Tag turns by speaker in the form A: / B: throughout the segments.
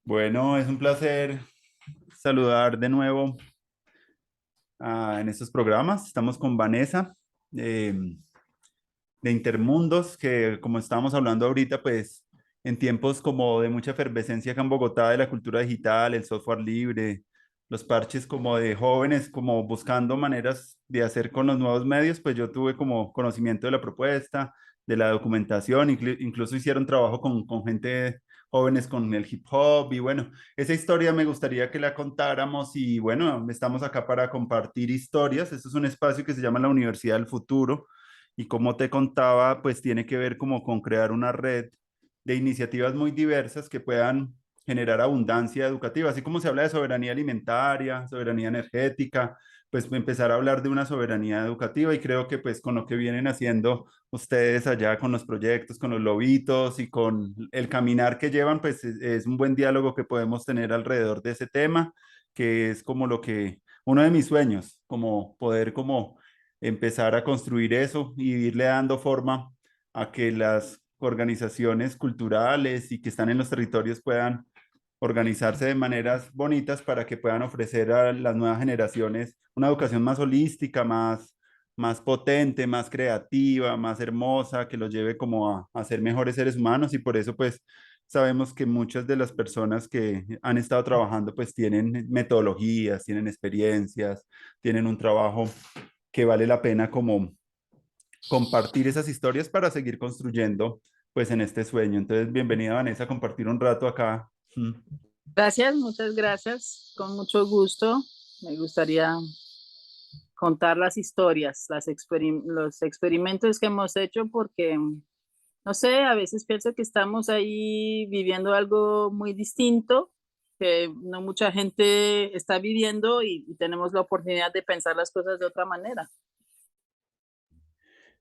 A: Bueno, es un placer saludar de nuevo en estos programas. Estamos con Vanessa de Intermundos, que como estábamos hablando ahorita, pues en tiempos como de mucha efervescencia acá en Bogotá de la cultura digital, el software libre, los parches como de jóvenes, como buscando maneras de hacer con los nuevos medios, pues yo tuve como conocimiento de la propuesta, de la documentación, incluso hicieron trabajo con gente jóvenes con el hip hop y bueno, esa historia me gustaría que la contáramos y bueno, estamos acá para compartir historias. Esto es un espacio que se llama la Universidad del Futuro y como te contaba, pues tiene que ver como con crear una red de iniciativas muy diversas que puedan generar abundancia educativa, así como se habla de soberanía alimentaria, soberanía energética, pues empezar a hablar de una soberanía educativa y creo que pues con lo que vienen haciendo ustedes allá con los proyectos, con los lobitos y con el caminar que llevan, pues es un buen diálogo que podemos tener alrededor de ese tema, que es como lo que, uno de mis sueños, como poder como empezar a construir eso y irle dando forma a que las organizaciones culturales y que están en los territorios puedan organizarse de maneras bonitas para que puedan ofrecer a las nuevas generaciones una educación más holística, más potente, más creativa, más hermosa, que los lleve como a ser mejores seres humanos y por eso pues sabemos que muchas de las personas que han estado trabajando pues tienen metodologías, tienen experiencias, tienen un trabajo que vale la pena como compartir esas historias para seguir construyendo pues en este sueño. Entonces, bienvenida Vanessa a compartir un rato acá. Mm.
B: Gracias, muchas gracias. Con mucho gusto. Me gustaría contar las historias, los experimentos que hemos hecho porque, no sé, a veces pienso que estamos ahí viviendo algo muy distinto, que no mucha gente está viviendo y tenemos la oportunidad de pensar las cosas de otra manera.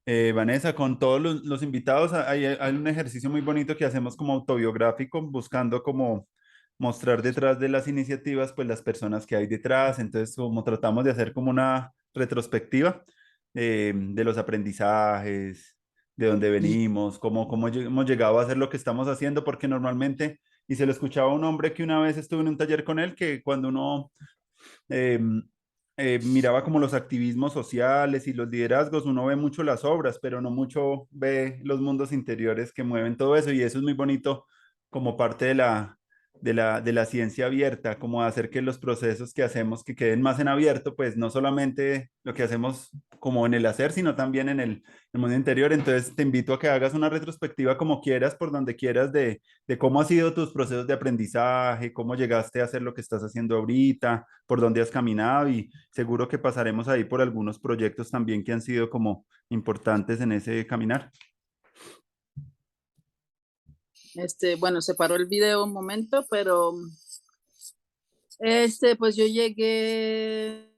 A: Vanessa, con todos los invitados, hay un ejercicio muy bonito que hacemos como autobiográfico, buscando como mostrar detrás de las iniciativas, pues las personas que hay detrás. Entonces, como tratamos de hacer como una retrospectiva de los aprendizajes, de dónde venimos, hemos llegado a hacer lo que estamos haciendo, porque normalmente, y se lo escuchaba a un hombre que una vez estuve en un taller con él, que cuando uno eh, miraba como los activismos sociales y los liderazgos, uno ve mucho las obras, pero no mucho ve los mundos interiores que mueven todo eso y eso es muy bonito como parte de la ciencia abierta, como hacer que los procesos que hacemos que queden más en abierto, pues no solamente lo que hacemos como en el hacer, sino también en el mundo interior. Entonces te invito a que hagas una retrospectiva como quieras, por donde quieras, de cómo han sido tus procesos de aprendizaje, cómo llegaste a hacer lo que estás haciendo ahorita, por dónde has caminado y seguro que pasaremos ahí por algunos proyectos también que han sido como importantes en ese caminar.
B: Bueno, se paró el video un momento, pero pues yo llegué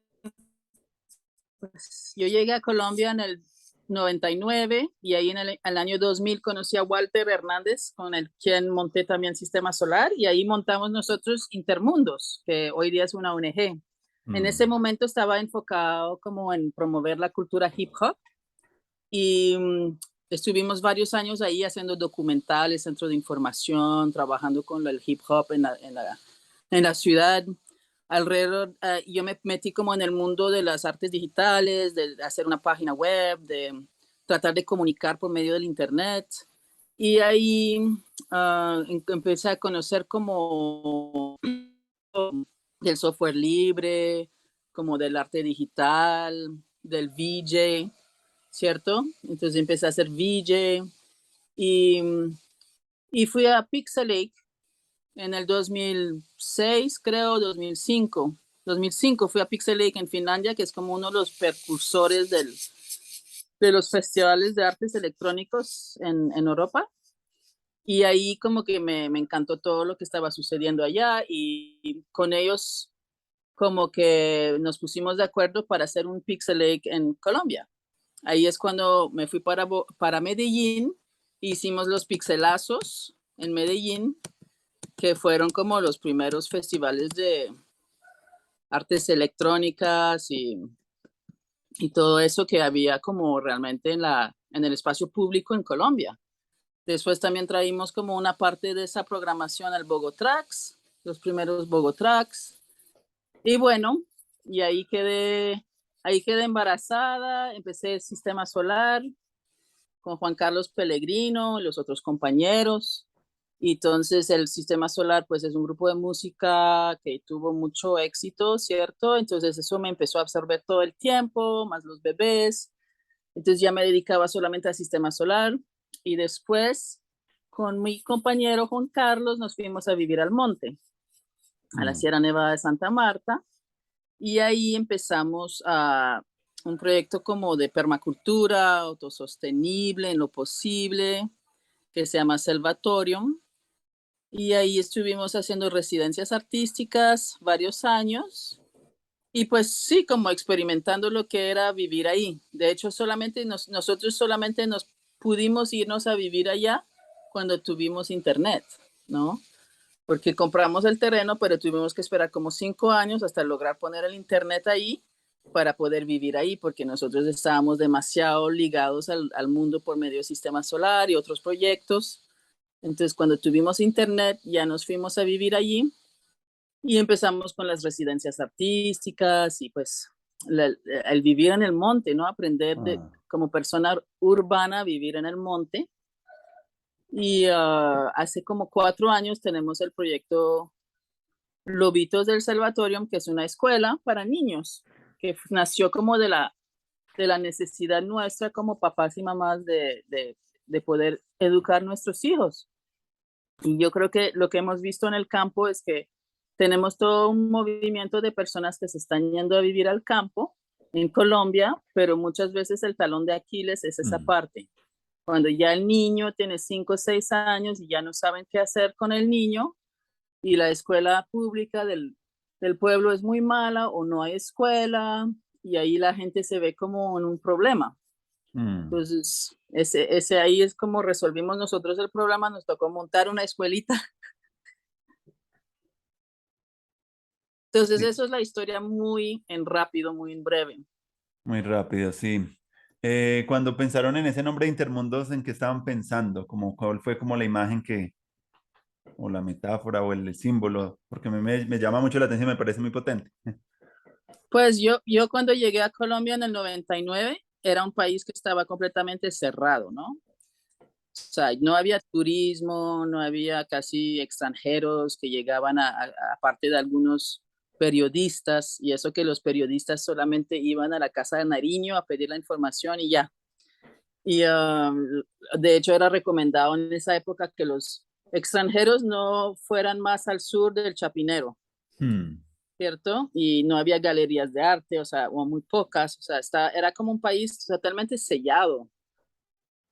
B: a Colombia en el 99 y ahí en el año 2000 conocí a Walter Hernández, con el quien monté también Sistema Solar y ahí montamos nosotros Intermundos, que hoy día es una ONG. En ese
A: Mm.
B: momento estaba enfocado como en promover la cultura hip hop y estuvimos varios años ahí haciendo documentales, centros de información, trabajando con el hip hop en la ciudad. Alrededor, yo me metí como en el mundo de las artes digitales, de hacer una página web, de tratar de comunicar por medio del internet. Y ahí empecé a conocer como del software libre, como del arte digital, del VJ, ¿cierto? Entonces empecé a hacer VJ y, y fui a Pixelate en el 2006, creo, 2005. 2005 fui a Pixel Lake en Finlandia, que es como uno de los precursores de los festivales de artes electrónicos en Europa. Y ahí como que me encantó todo lo que estaba sucediendo allá y con ellos como que nos pusimos de acuerdo para hacer un Pixel Lake en Colombia. Ahí es cuando me fui para Medellín, hicimos los pixelazos en Medellín, que fueron como los primeros festivales de artes electrónicas y todo eso que había como realmente en el espacio público en Colombia. Después también traímos como una parte de esa programación al Bogotrax los primeros Bogotracks. Y bueno, y ahí quedé embarazada, empecé el Sistema Solar con Juan Carlos Pellegrino, los otros compañeros. Y entonces el Sistema Solar pues es un grupo de música que tuvo mucho éxito, ¿cierto? Entonces eso me empezó a absorber todo el tiempo, más los bebés. Entonces ya me dedicaba solamente al Sistema Solar y después con mi compañero Juan Carlos nos fuimos a vivir al monte, a la Sierra Nevada de Santa Marta, y ahí empezamos a un proyecto como de permacultura autosostenible en lo posible, que se llama Selvatorium, y ahí estuvimos haciendo residencias artísticas varios años, y pues sí, como experimentando lo que era vivir ahí. De hecho, nosotros solamente nos pudimos irnos a vivir allá cuando tuvimos internet, ¿no? Porque compramos el terreno, pero tuvimos que esperar como 5 años hasta lograr poner el internet ahí para poder vivir ahí, porque nosotros estábamos demasiado ligados al mundo por medio del Sistema Solar y otros proyectos. Entonces, cuando tuvimos internet, ya nos fuimos a vivir allí y empezamos con las residencias artísticas y pues el vivir en el monte, ¿no? Aprender como persona urbana, vivir en el monte. Y hace como 4 años tenemos el proyecto Lobitos del Salvatorium, que es una escuela para niños, que nació como de la necesidad nuestra como papás y mamás de poder educar nuestros hijos. Y yo creo que lo que hemos visto en el campo es que tenemos todo un movimiento de personas que se están yendo a vivir al campo en Colombia, pero muchas veces el talón de Aquiles es esa parte. Cuando ya el niño tiene 5 o 6 años y ya no saben qué hacer con el niño y la escuela pública del pueblo es muy mala o no hay escuela y ahí la gente se ve como en un problema. Entonces, ese ahí es como resolvimos nosotros el problema, nos tocó montar una escuelita. Entonces,
A: Sí,
B: eso es la historia muy en rápido, muy en breve.
A: muy rápido, sí. Cuando pensaron en ese nombre de Intermundos, ¿en qué estaban pensando? Como, ¿cuál fue como la imagen o la metáfora o el símbolo? Porque me llama mucho la atención, me parece muy potente.
B: Pues yo cuando llegué a Colombia en el 99, era un país que estaba completamente cerrado, ¿no? O sea, no había turismo, no había casi extranjeros que llegaban aparte de algunos periodistas, y eso que los periodistas solamente iban a la casa de Nariño a pedir la información y ya. Y de hecho era recomendado en esa época que los extranjeros no fueran más al sur del Chapinero,
A: Hmm.
B: ¿cierto? Y no había galerías de arte, o sea, o muy pocas, o sea, era como un país totalmente sellado.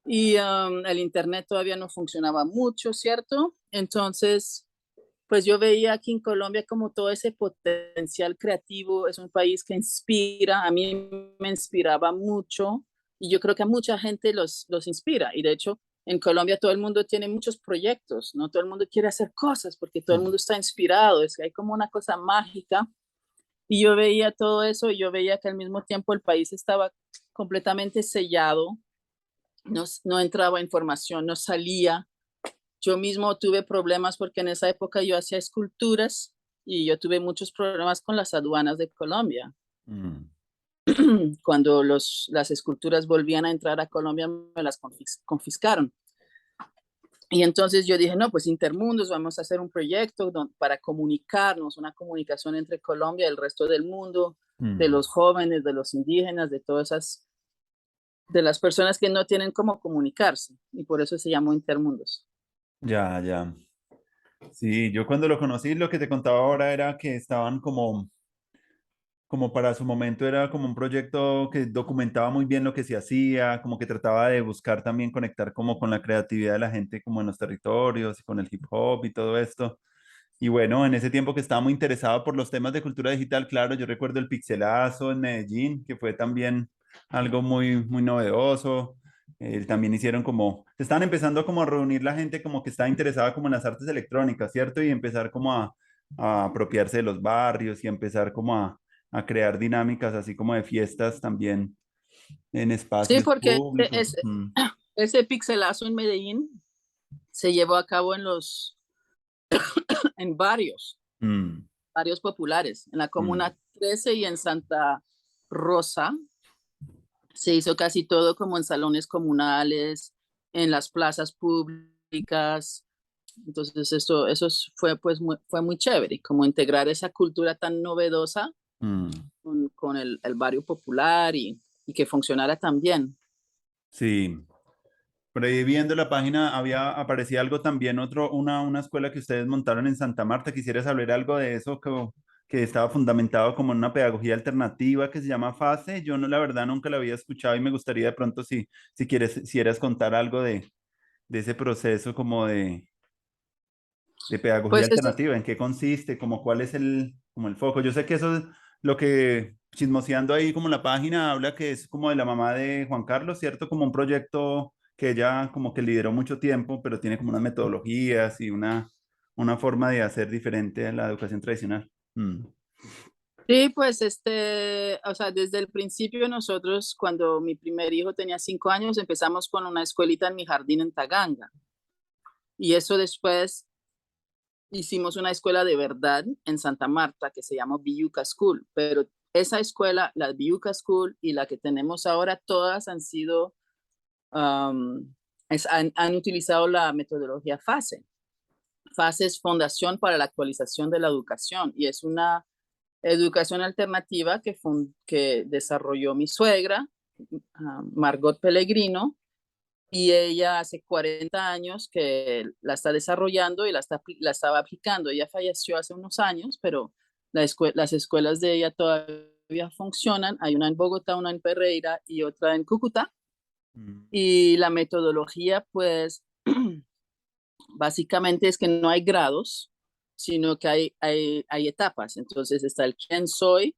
B: Y el internet todavía no funcionaba mucho, ¿cierto? Entonces, pues yo veía aquí en Colombia como todo ese potencial creativo, es un país que inspira, a mí me inspiraba mucho y yo creo que a mucha gente los inspira. Y de hecho, en Colombia todo el mundo tiene muchos proyectos, ¿no? Todo el mundo quiere hacer cosas porque todo el mundo está inspirado, es que hay como una cosa mágica. Y yo veía todo eso y yo veía que al mismo tiempo el país estaba completamente sellado, no entraba información, no salía. Yo mismo tuve problemas porque en esa época yo hacía esculturas y yo tuve muchos problemas con las aduanas de Colombia.
A: Mm.
B: Cuando las esculturas volvían a entrar a Colombia, me las confiscaron. Y entonces yo dije, no, pues Intermundos, vamos a hacer un proyecto para comunicarnos, una comunicación entre Colombia y el resto del mundo, de
A: Mm.
B: los jóvenes, de los indígenas, de todas esas, de las personas que no tienen cómo comunicarse. Y por eso se llamó Intermundos.
A: Ya, ya. Sí, yo cuando lo conocí, lo que te contaba ahora era que estaban como para su momento era como un proyecto que documentaba muy bien lo que se hacía, como que trataba de buscar también conectar como con la creatividad de la gente como en los territorios y con el hip hop y todo esto. Y bueno, en ese tiempo que estaba muy interesado por los temas de cultura digital, claro, yo recuerdo el pixelazo en Medellín, que fue también algo muy, muy novedoso. También hicieron como, estaban empezando como a reunir la gente como que estaba interesada como en las artes electrónicas, ¿cierto? Y empezar como a apropiarse de los barrios y empezar como a crear dinámicas así como de fiestas también en
B: Sí,
A: espacios
B: porque
A: públicos. Mm.
B: ese pixelazo en Medellín se llevó a cabo en varios.
A: Mm,
B: barrios populares. En la
A: mm,
B: Comuna 13 y en Santa Rosa se hizo casi todo como en salones comunales, en las plazas públicas. Entonces fue, pues, fue muy chévere, como integrar esa cultura tan novedosa
A: mm.
B: con el barrio popular y que funcionara tan bien.
A: Sí. Por ahí viendo la página aparecía algo también, una escuela que ustedes montaron en Santa Marta. ¿Quisieras saber algo de eso que estaba fundamentado como en una pedagogía alternativa que se llama FASE? Yo no, la verdad, nunca la había escuchado y me gustaría de pronto si quieres contar algo de ese proceso como de pedagogía
B: Pues eso,
A: alternativa, ¿en qué consiste? Como cuál es como el foco. Yo sé que eso es lo que, chismoseando ahí como la página, habla que es como de la mamá de Juan Carlos, ¿cierto? Como un proyecto que ella como que lideró mucho tiempo, pero tiene como unas metodologías y una forma de hacer diferente a la educación tradicional. Mm,
B: sí, pues o sea, desde el principio nosotros, cuando mi primer hijo tenía 5 años, empezamos con una escuelita en mi jardín en Taganga. Y eso después hicimos una escuela de verdad en Santa Marta que se llama Villuca School, pero esa escuela, la Villuca School y la que tenemos ahora, todas han sido, han utilizado la metodología FASE. FASE es Fundación para la Actualización de la Educación y es una educación alternativa que desarrolló mi suegra, Margot Pellegrino, y ella hace 40 años que la está desarrollando y la estaba aplicando. Ella falleció hace unos años, pero las escuelas de ella todavía funcionan. Hay una en Bogotá, una en Pereira y otra en Cúcuta.
A: mm,
B: Y la metodología, pues, básicamente es que no hay grados, sino que hay etapas. Entonces está el quién soy,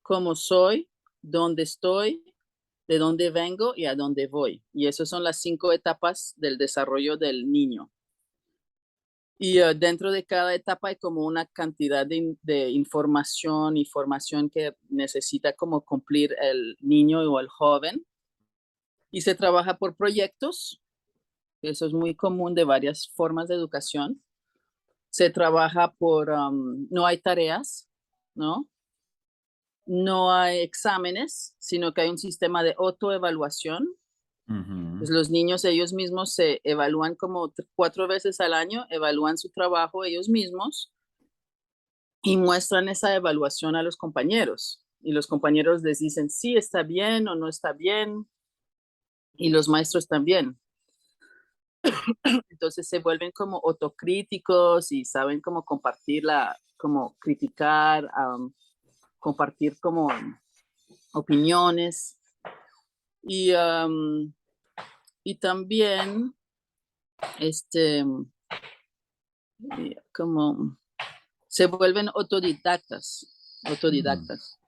B: cómo soy, dónde estoy, de dónde vengo y a dónde voy. Y esas son las 5 etapas del desarrollo del niño. Y dentro de cada etapa hay como una cantidad de información y formación que necesita como cumplir el niño o el joven. Y se trabaja por proyectos, eso es muy común de varias formas de educación. Se trabaja no hay tareas, ¿no? No hay exámenes, sino que hay un sistema de autoevaluación. Pues
A: ujú.
B: los niños ellos mismos se evalúan como 4 veces al año, evalúan su trabajo ellos mismos y muestran esa evaluación a los compañeros. Y los compañeros les dicen sí, está bien o no está bien, y los maestros también. Entonces se vuelven como autocríticos y saben cómo compartirla, como criticar, compartir como opiniones. Y, y también, este, como se vuelven autodidactas,
A: Mm,
B: autodidactas.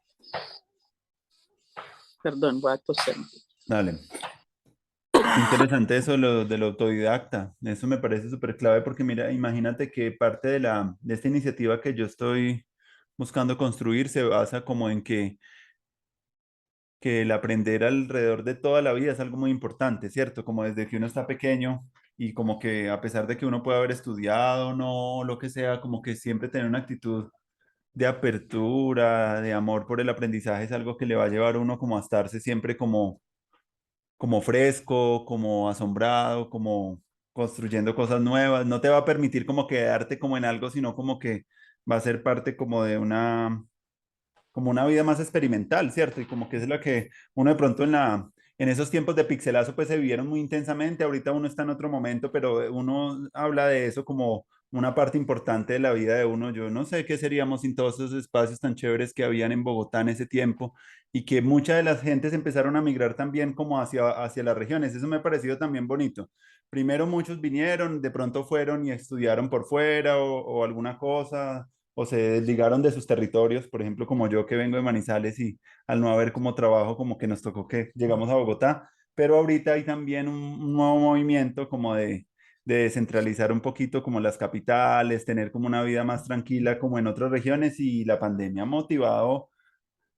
B: Perdón, voy a toser.
A: dale. Interesante eso de lo autodidacta. Eso me parece súper clave porque mira, imagínate que parte de esta iniciativa que yo estoy buscando construir se basa como en que el aprender alrededor de toda la vida es algo muy importante, ¿cierto? Como desde que uno está pequeño y como que a pesar de que uno pueda haber estudiado, no, lo que sea, como que siempre tener una actitud de apertura, de amor por el aprendizaje es algo que le va a llevar a uno como a estarse siempre como fresco, como asombrado, como construyendo cosas nuevas. No te va a permitir como quedarte como en algo, sino como que va a ser parte como de como una vida más experimental, ¿cierto? Y como que es la que uno de pronto en esos tiempos de pixelazo pues se vivieron muy intensamente, ahorita uno está en otro momento, pero uno habla de eso como una parte importante de la vida de uno. Yo no sé qué seríamos sin todos esos espacios tan chéveres que habían en Bogotá en ese tiempo y que muchas de las gentes empezaron a migrar también como hacia las regiones. Eso me ha parecido también bonito. Primero muchos vinieron, de pronto fueron y estudiaron por fuera o alguna cosa o se desligaron de sus territorios, por ejemplo, como yo que vengo de Manizales y al no haber como trabajo, como que nos tocó que llegamos a Bogotá, pero ahorita hay también un nuevo movimiento como de descentralizar un poquito como las capitales, tener como una vida más tranquila como en otras regiones y la pandemia ha motivado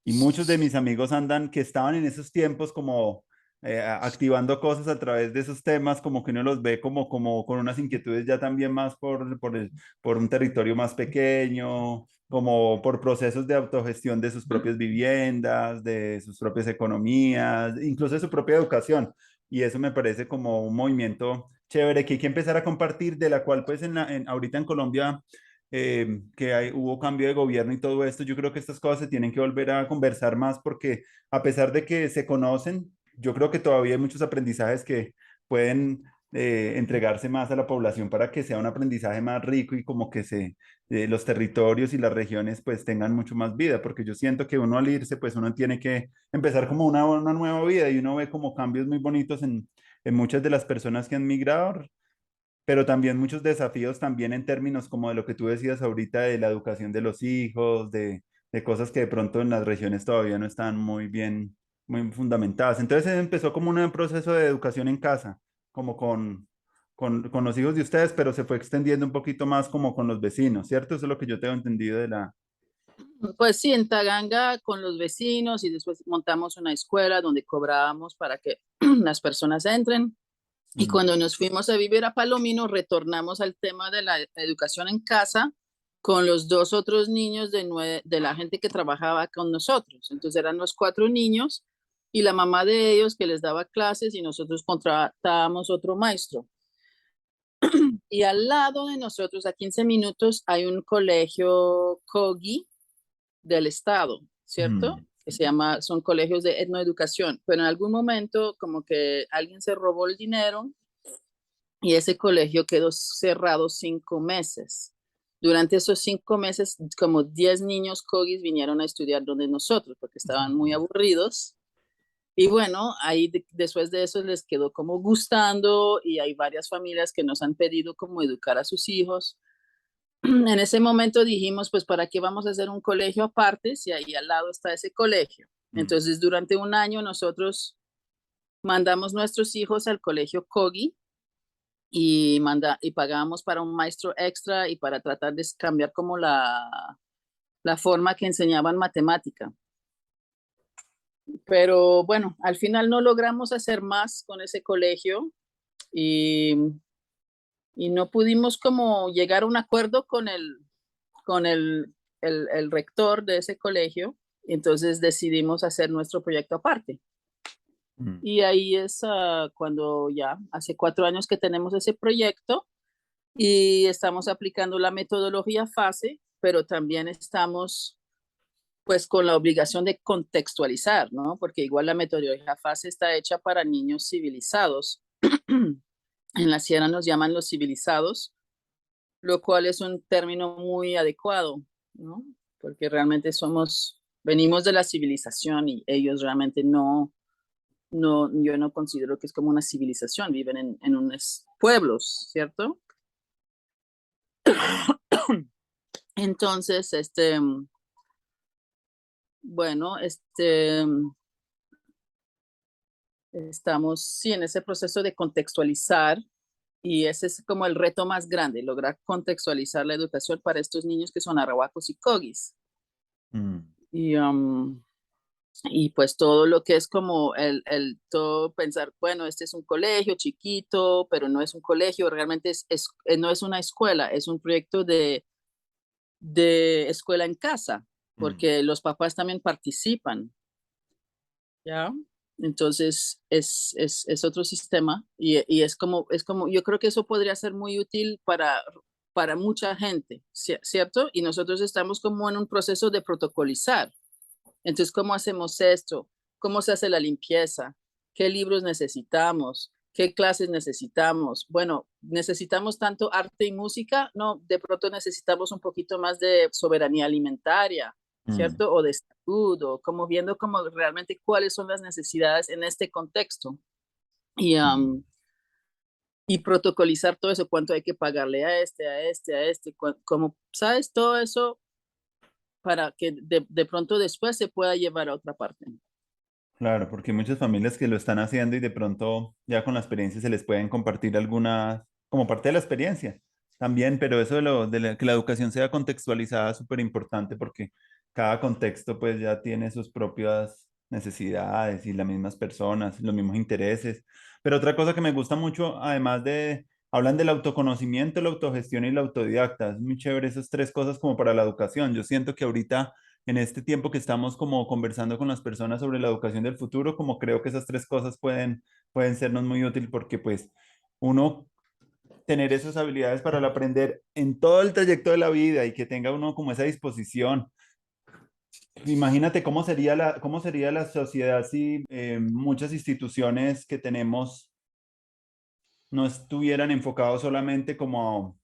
A: y muchos de mis amigos andan que estaban en esos tiempos como activando cosas a través de esos temas, como que uno los ve como con unas inquietudes ya también más por un territorio más pequeño, como por procesos de autogestión de sus propias viviendas, de sus propias economías, incluso de su propia educación. Y eso me parece como un movimiento chévere que hay que empezar a compartir, de la cual pues ahorita en Colombia hubo cambio de gobierno y todo esto, yo creo que estas cosas se tienen que volver a conversar más porque a pesar de que se conocen, yo creo que todavía hay muchos aprendizajes que pueden entregarse más a la población para que sea un aprendizaje más rico y como que los territorios y las regiones pues tengan mucho más vida, porque yo siento que uno al irse pues uno tiene que empezar como una nueva vida y uno ve como cambios muy bonitos en muchas de las personas que han migrado, pero también muchos desafíos también en términos como de lo que tú decías ahorita de la educación de los hijos, de cosas que de pronto en las regiones todavía no están muy bien, muy fundamentadas. Entonces empezó como un proceso de educación en casa, como con los hijos de ustedes, pero se fue extendiendo un poquito más como con los vecinos, ¿cierto? Eso es lo que yo tengo entendido de la...
B: Pues sí, en Taganga con los vecinos y después montamos una escuela donde cobrábamos para que las personas entren. Y
A: Mm,
B: cuando nos fuimos a vivir a Palomino, retornamos al tema de la educación en casa con los dos otros niños de la gente que trabajaba con nosotros. Entonces eran los cuatro niños y la mamá de ellos que les daba clases y nosotros contratábamos otro maestro. Y al lado de nosotros, a 15 minutos, hay un colegio Kogi del Estado, ¿cierto?
A: mm,
B: Que se llama, son colegios de etnoeducación, pero en algún momento como que alguien se robó el dinero y ese colegio quedó cerrado 5 meses. Durante esos 5 meses, como 10 niños cogis vinieron a estudiar donde nosotros, porque estaban muy aburridos. Y bueno, ahí después de eso les quedó como gustando y hay varias familias que nos han pedido como educar a sus hijos. En ese momento dijimos, pues, ¿para qué vamos a hacer un colegio aparte si ahí al lado está ese colegio?
A: mm,
B: Entonces, durante un año nosotros mandamos nuestros hijos al colegio Kogi y pagábamos para un maestro extra y para tratar de cambiar como la forma que enseñaban matemática. Pero bueno, al final no logramos hacer más con ese colegio y, y no pudimos como llegar a un acuerdo con el rector de ese colegio. Entonces decidimos hacer nuestro proyecto aparte.
A: mm.
B: Y ahí es cuando ya hace 4 años que tenemos ese proyecto y estamos aplicando la metodología FASE, pero también estamos pues con la obligación de contextualizar, ¿no? Porque igual la metodología FASE está hecha para niños civilizados. En la sierra nos llaman los civilizados, lo cual es un término muy adecuado, ¿no? Porque realmente venimos de la civilización y ellos realmente yo no considero que es como una civilización, viven en unos pueblos, ¿cierto? Entonces, bueno, estamos sí en ese proceso de contextualizar y ese es como el reto más grande, lograr contextualizar la educación para estos niños que son arhuacos y cogis.
A: Mm,
B: Y, um, y pues todo lo que es como todo pensar, bueno, este es un colegio chiquito, pero no es un colegio, realmente no es una escuela, es un proyecto de escuela en casa,
A: mm.
B: porque los papás también participan, ¿ya? Entonces es otro sistema y es como, yo creo que eso podría ser muy útil para mucha gente, ¿cierto? Y nosotros estamos como en un proceso de protocolizar. Entonces, ¿cómo hacemos esto? ¿Cómo se hace la limpieza? ¿Qué libros necesitamos? ¿Qué clases necesitamos? Bueno, necesitamos tanto arte y música, no, de pronto necesitamos un poquito más de soberanía alimentaria,
A: Mm,
B: ¿cierto? O de salud, o como viendo como realmente cuáles son las necesidades en este contexto. Y,
A: mm.
B: um, y protocolizar todo eso, cuánto hay que pagarle a este, a este, a este, como, ¿sabes? Todo eso para que de pronto después se pueda llevar a otra parte.
A: Claro, porque hay muchas familias que lo están haciendo y de pronto ya con la experiencia se les pueden compartir algunas, como parte de la experiencia también, pero eso que la educación sea contextualizada es súper importante porque cada contexto pues ya tiene sus propias necesidades y las mismas personas, los mismos intereses. Pero otra cosa que me gusta mucho, además de, hablan del autoconocimiento, la autogestión y la autodidacta. Es muy chévere esas tres cosas como para la educación. Yo siento que ahorita, en este tiempo que estamos como conversando con las personas sobre la educación del futuro, como creo que esas tres cosas pueden sernos muy útiles porque pues uno tener esas habilidades para el aprender en todo el trayecto de la vida y que tenga uno como esa disposición. Imagínate cómo sería la sociedad si muchas instituciones que tenemos no estuvieran enfocados solamente como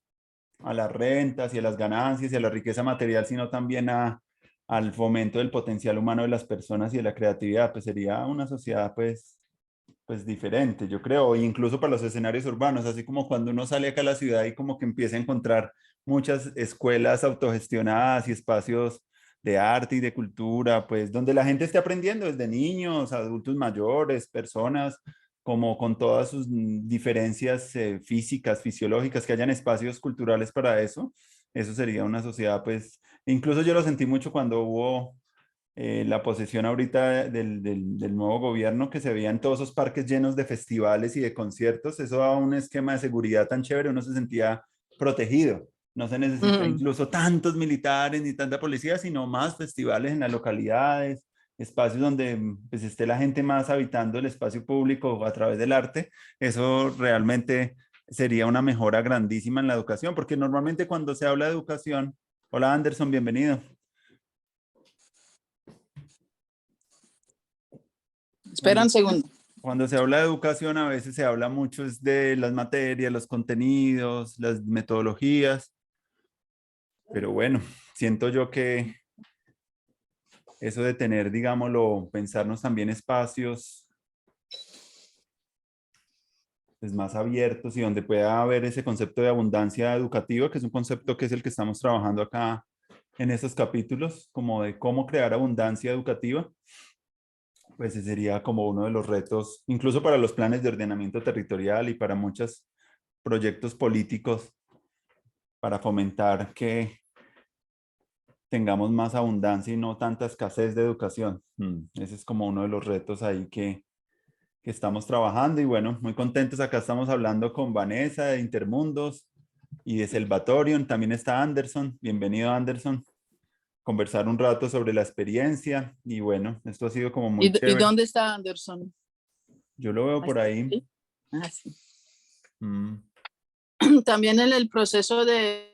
A: a las rentas y a las ganancias y a la riqueza material, sino también al fomento del potencial humano de las personas y de la creatividad. Pues sería una sociedad pues diferente, yo creo, e incluso para los escenarios urbanos, así como cuando uno sale acá a la ciudad y como que empieza a encontrar muchas escuelas autogestionadas y espacios de arte y de cultura, pues donde la gente esté aprendiendo desde niños, adultos mayores, personas como con todas sus diferencias físicas, fisiológicas, que hayan espacios culturales para eso sería una sociedad, pues, incluso yo lo sentí mucho cuando hubo la posesión ahorita del nuevo gobierno, que se veían todos esos parques llenos de festivales y de conciertos, eso daba un esquema de seguridad tan chévere, uno se sentía protegido. No se necesita
B: Mm.
A: incluso tantos militares ni tanta policía, sino más festivales en las localidades, espacios donde pues, esté la gente más habitando el espacio público a través del arte. Eso realmente sería una mejora grandísima en la educación, porque normalmente cuando se habla de educación, hola Anderson, bienvenido.
B: Espera
A: Cuando,
B: un segundo.
A: Cuando se habla de educación, a veces se habla mucho es de las materias, los contenidos, las metodologías, pero bueno, siento yo que eso de tener, digámoslo, pensarnos también espacios pues, más abiertos y donde pueda haber ese concepto de abundancia educativa, que es un concepto que es el que estamos trabajando acá en estos capítulos, como de cómo crear abundancia educativa, pues ese sería como uno de los retos, incluso para los planes de ordenamiento territorial y para muchos proyectos políticos para fomentar que tengamos más abundancia y no tanta escasez de educación. Ese es como uno de los retos ahí que estamos trabajando y bueno, muy contentos. Acá estamos hablando con Vanessa de Intermundos y de Salvatorium. También está Anderson. Bienvenido, Anderson. Conversar un rato sobre la experiencia y bueno, esto ha sido como muy
B: ¿Y
A: chévere.
B: dónde está Anderson?
A: Yo lo veo
B: Ah,
A: por ahí.
B: sí. Ah, sí.
A: Mm,
B: También en el proceso de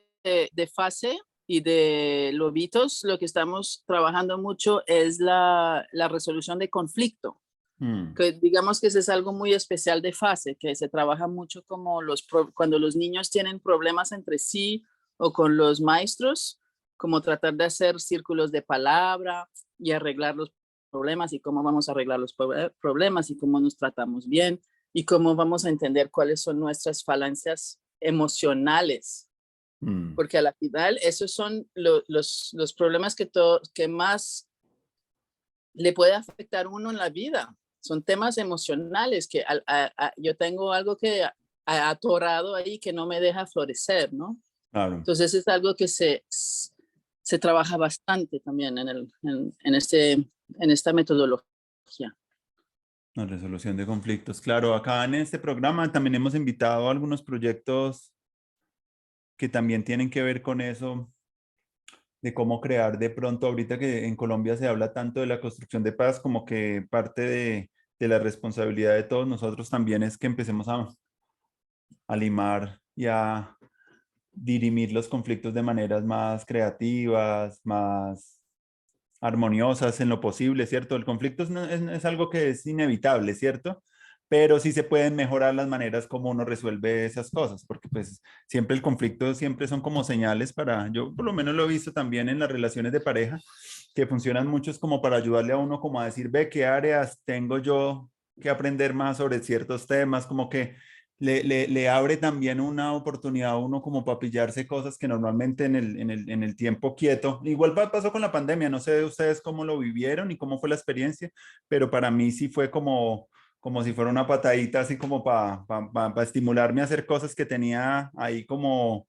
B: fase y de lobitos, lo que estamos trabajando mucho es la resolución de conflicto,
A: mm,
B: que digamos que ese es algo muy especial de fase, que se trabaja mucho como cuando los niños tienen problemas entre sí o con los maestros, como tratar de hacer círculos de palabra y arreglar los problemas y cómo vamos a arreglar los problemas y cómo nos tratamos bien y cómo vamos a entender cuáles son nuestras falencias emocionales,
A: mm.
B: porque a la final esos son los problemas que más le puede afectar a uno en la vida. Son temas emocionales que yo tengo algo que ha atorado ahí que no me deja florecer, ¿no?
A: Claro,
B: Entonces es algo que se trabaja bastante también en esta metodología.
A: la resolución de conflictos. Claro, acá en este programa también hemos invitado a algunos proyectos que también tienen que ver con eso, de cómo crear de pronto, ahorita que en Colombia se habla tanto de la construcción de paz, como que parte de la responsabilidad de todos nosotros también es que empecemos a limar y a dirimir los conflictos de maneras más creativas, más armoniosas en lo posible, ¿cierto? El conflicto es algo que es inevitable, ¿cierto? Pero sí se pueden mejorar las maneras como uno resuelve esas cosas, porque pues siempre el conflicto siempre son como señales para, yo por lo menos lo he visto también en las relaciones de pareja, que funcionan muchos como para ayudarle a uno como a decir, ve, ¿qué áreas tengo yo que aprender más sobre ciertos temas? Como que le abre también una oportunidad a uno como para pillarse cosas que normalmente en el tiempo quieto, igual pasó con la pandemia, no sé ustedes cómo lo vivieron y cómo fue la experiencia, pero para mí sí fue como si fuera una patadita así como para estimularme a hacer cosas que tenía ahí como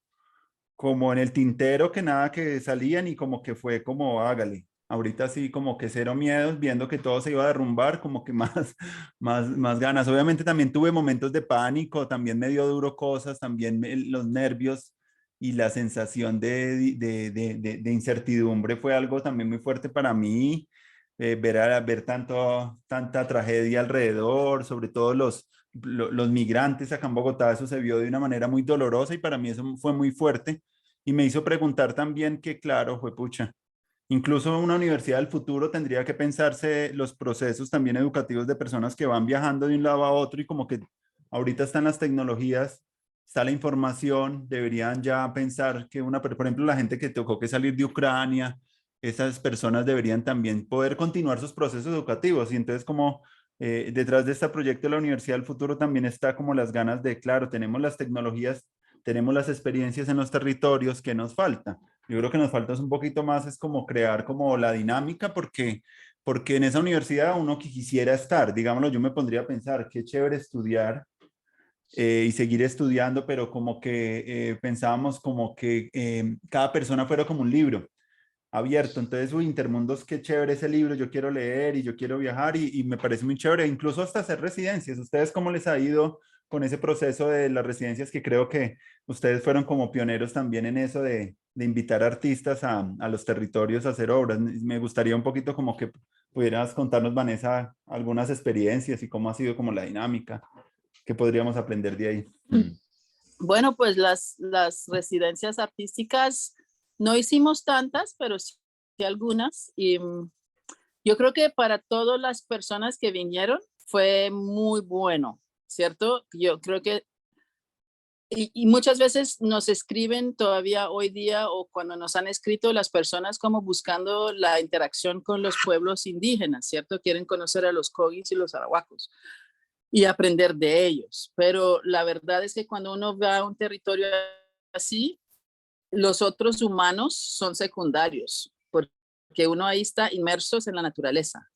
A: en el tintero que nada que salían y como que fue como hágale. Ahorita sí, como que cero miedos, viendo que todo se iba a derrumbar, como que más, más ganas. Obviamente también tuve momentos de pánico, también me dio duro cosas, también los nervios y la sensación de incertidumbre fue algo también muy fuerte para mí. Ver tanta tragedia alrededor, sobre todo los migrantes acá en Bogotá, eso se vio de una manera muy dolorosa y para mí eso fue muy fuerte y me hizo preguntar también que, claro, fue pucha. Incluso una universidad del futuro tendría que pensarse los procesos también educativos de personas que van viajando de un lado a otro y como que ahorita están las tecnologías, está la información, deberían ya pensar que por ejemplo, la gente que tocó que salir de Ucrania, esas personas deberían también poder continuar sus procesos educativos. Y entonces como detrás de este proyecto de la Universidad del Futuro también está como las ganas de, claro, tenemos las tecnologías, tenemos las experiencias en los territorios, ¿qué nos falta? Yo creo que nos falta un poquito más, es como crear como la dinámica, porque en esa universidad uno que quisiera estar, digámoslo, yo me pondría a pensar, qué chévere estudiar y seguir estudiando, pero como que pensábamos como que cada persona fuera como un libro abierto. Entonces, uy, Intermundos, qué chévere ese libro, yo quiero leer y yo quiero viajar y me parece muy chévere, incluso hasta hacer residencias. ¿Ustedes cómo les ha ido con ese proceso de las residencias que creo que ustedes fueron como pioneros también en eso de invitar artistas a los territorios a hacer obras? Me gustaría un poquito como que pudieras contarnos, Vanessa, algunas experiencias y cómo ha sido como la dinámica, qué podríamos aprender de ahí.
B: Bueno, pues las residencias artísticas no hicimos tantas, pero sí algunas. Y yo creo que para todas las personas que vinieron fue muy bueno, ¿cierto? Yo creo que, y muchas veces nos escriben todavía hoy día o cuando nos han escrito las personas como buscando la interacción con los pueblos indígenas, ¿cierto? Quieren conocer a los Kogis y los Arahuacos y aprender de ellos. Pero la verdad es que cuando uno va a un territorio así, los otros humanos son secundarios, porque uno ahí está inmersos en la naturaleza.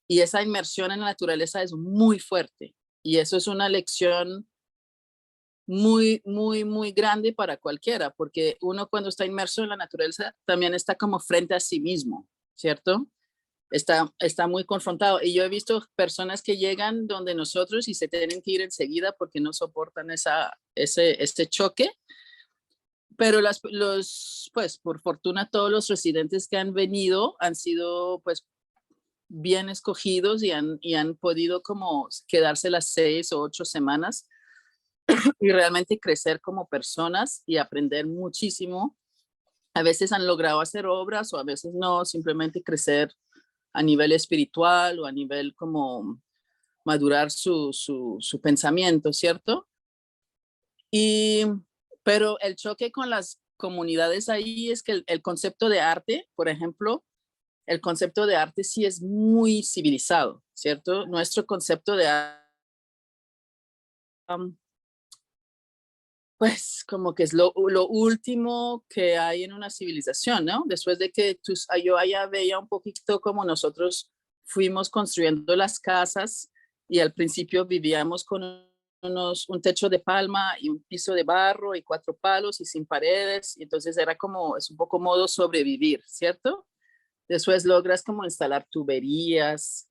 B: Y esa inmersión en la naturaleza es muy fuerte. Y eso es una lección muy, muy, muy grande para cualquiera, porque uno cuando está inmerso en la naturaleza también está como frente a sí mismo, ¿cierto? Está muy confrontado. Y yo he visto personas que llegan donde nosotros y se tienen que ir enseguida porque no soportan ese choque. Pero pues por fortuna todos los residentes que han venido han sido pues bien escogidos y han podido como quedarse las 6 o 8 semanas y realmente crecer como personas y aprender muchísimo. A veces han logrado hacer obras o a veces no, simplemente crecer a nivel espiritual o a nivel como madurar su pensamiento, ¿cierto? Y, pero el choque con las comunidades ahí es que el concepto de arte, por ejemplo, el concepto de arte sí es muy civilizado, ¿cierto? Nuestro concepto de arte, pues como que es lo último que hay en una civilización, ¿no? Después de que yo allá veía un poquito como nosotros fuimos construyendo las casas y al principio vivíamos con un techo de palma y un piso de barro y 4 palos y sin paredes, y entonces era como, es un poco modo sobrevivir, ¿cierto? Después logras como instalar tuberías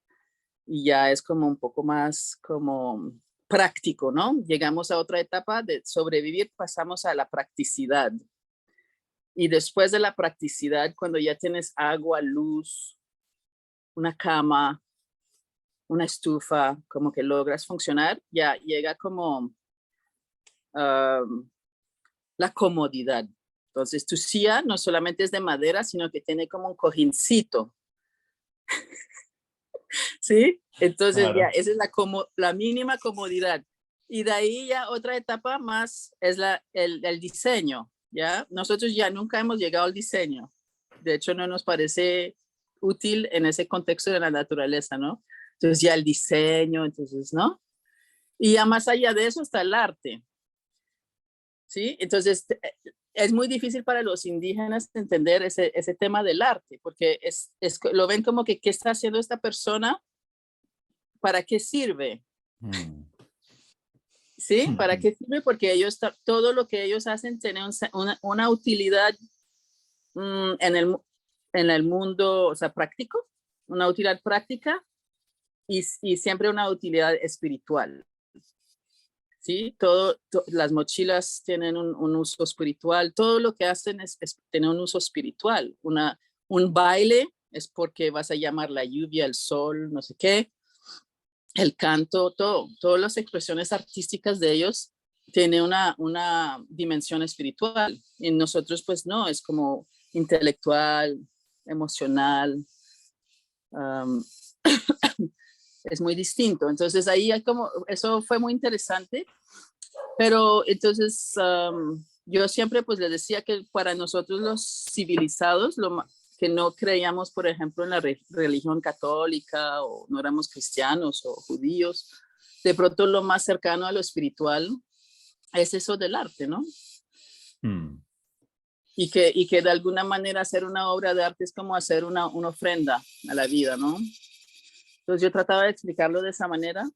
B: y ya es como un poco más como práctico, ¿no? Llegamos a otra etapa de sobrevivir, pasamos a la practicidad. Y después de la practicidad, cuando ya tienes agua, luz, una cama, una estufa, como que logras funcionar, ya llega como la comodidad. Entonces tu silla no solamente es de madera, sino que tiene como un cojincito, ¿sí? Entonces ya,
A: Claro.
B: esa es la mínima comodidad. Y de ahí ya otra etapa más es el diseño, ¿ya? Nosotros ya nunca hemos llegado al diseño. De hecho, no nos parece útil en ese contexto de la naturaleza, ¿no? Entonces ya el diseño, entonces, ¿no? Y ya más allá de eso está el arte, ¿sí? Entonces, es muy difícil para los indígenas entender ese tema del arte, porque lo ven como que, ¿qué está haciendo esta persona? ¿Para qué sirve?
A: Mm.
B: ¿Sí? ¿Para qué sirve? Porque todo lo que ellos hacen tiene una utilidad en en el mundo, o sea, práctico, una utilidad práctica y siempre una utilidad espiritual. ¿Sí? Las mochilas tienen un uso espiritual, todo lo que hacen es tener un uso espiritual. Un baile es porque vas a llamar la lluvia, el sol, no sé qué, el canto, todas las expresiones artísticas de ellos tiene una dimensión espiritual. Y nosotros pues no, es como intelectual, emocional, um, es muy distinto. Entonces ahí hay como, eso fue muy interesante, pero entonces yo siempre pues les decía que para nosotros los civilizados, que no creíamos, por ejemplo, en la religión católica o no éramos cristianos o judíos, de pronto lo más cercano a lo espiritual es eso del arte, ¿no?
A: Mm.
B: Y que de alguna manera hacer una obra de arte es como hacer una ofrenda a la vida, ¿no? Entonces yo trataba de explicarlo de esa manera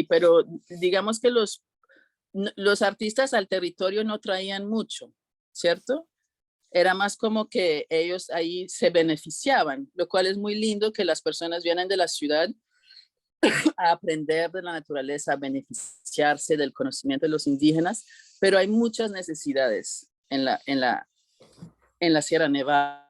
B: pero digamos que los artistas al territorio no traían mucho, ¿cierto? Era más como que ellos ahí se beneficiaban, lo cual es muy lindo que las personas vienen de la ciudad a aprender de la naturaleza, a beneficiarse del conocimiento de los indígenas, pero hay muchas necesidades en la Sierra Nevada.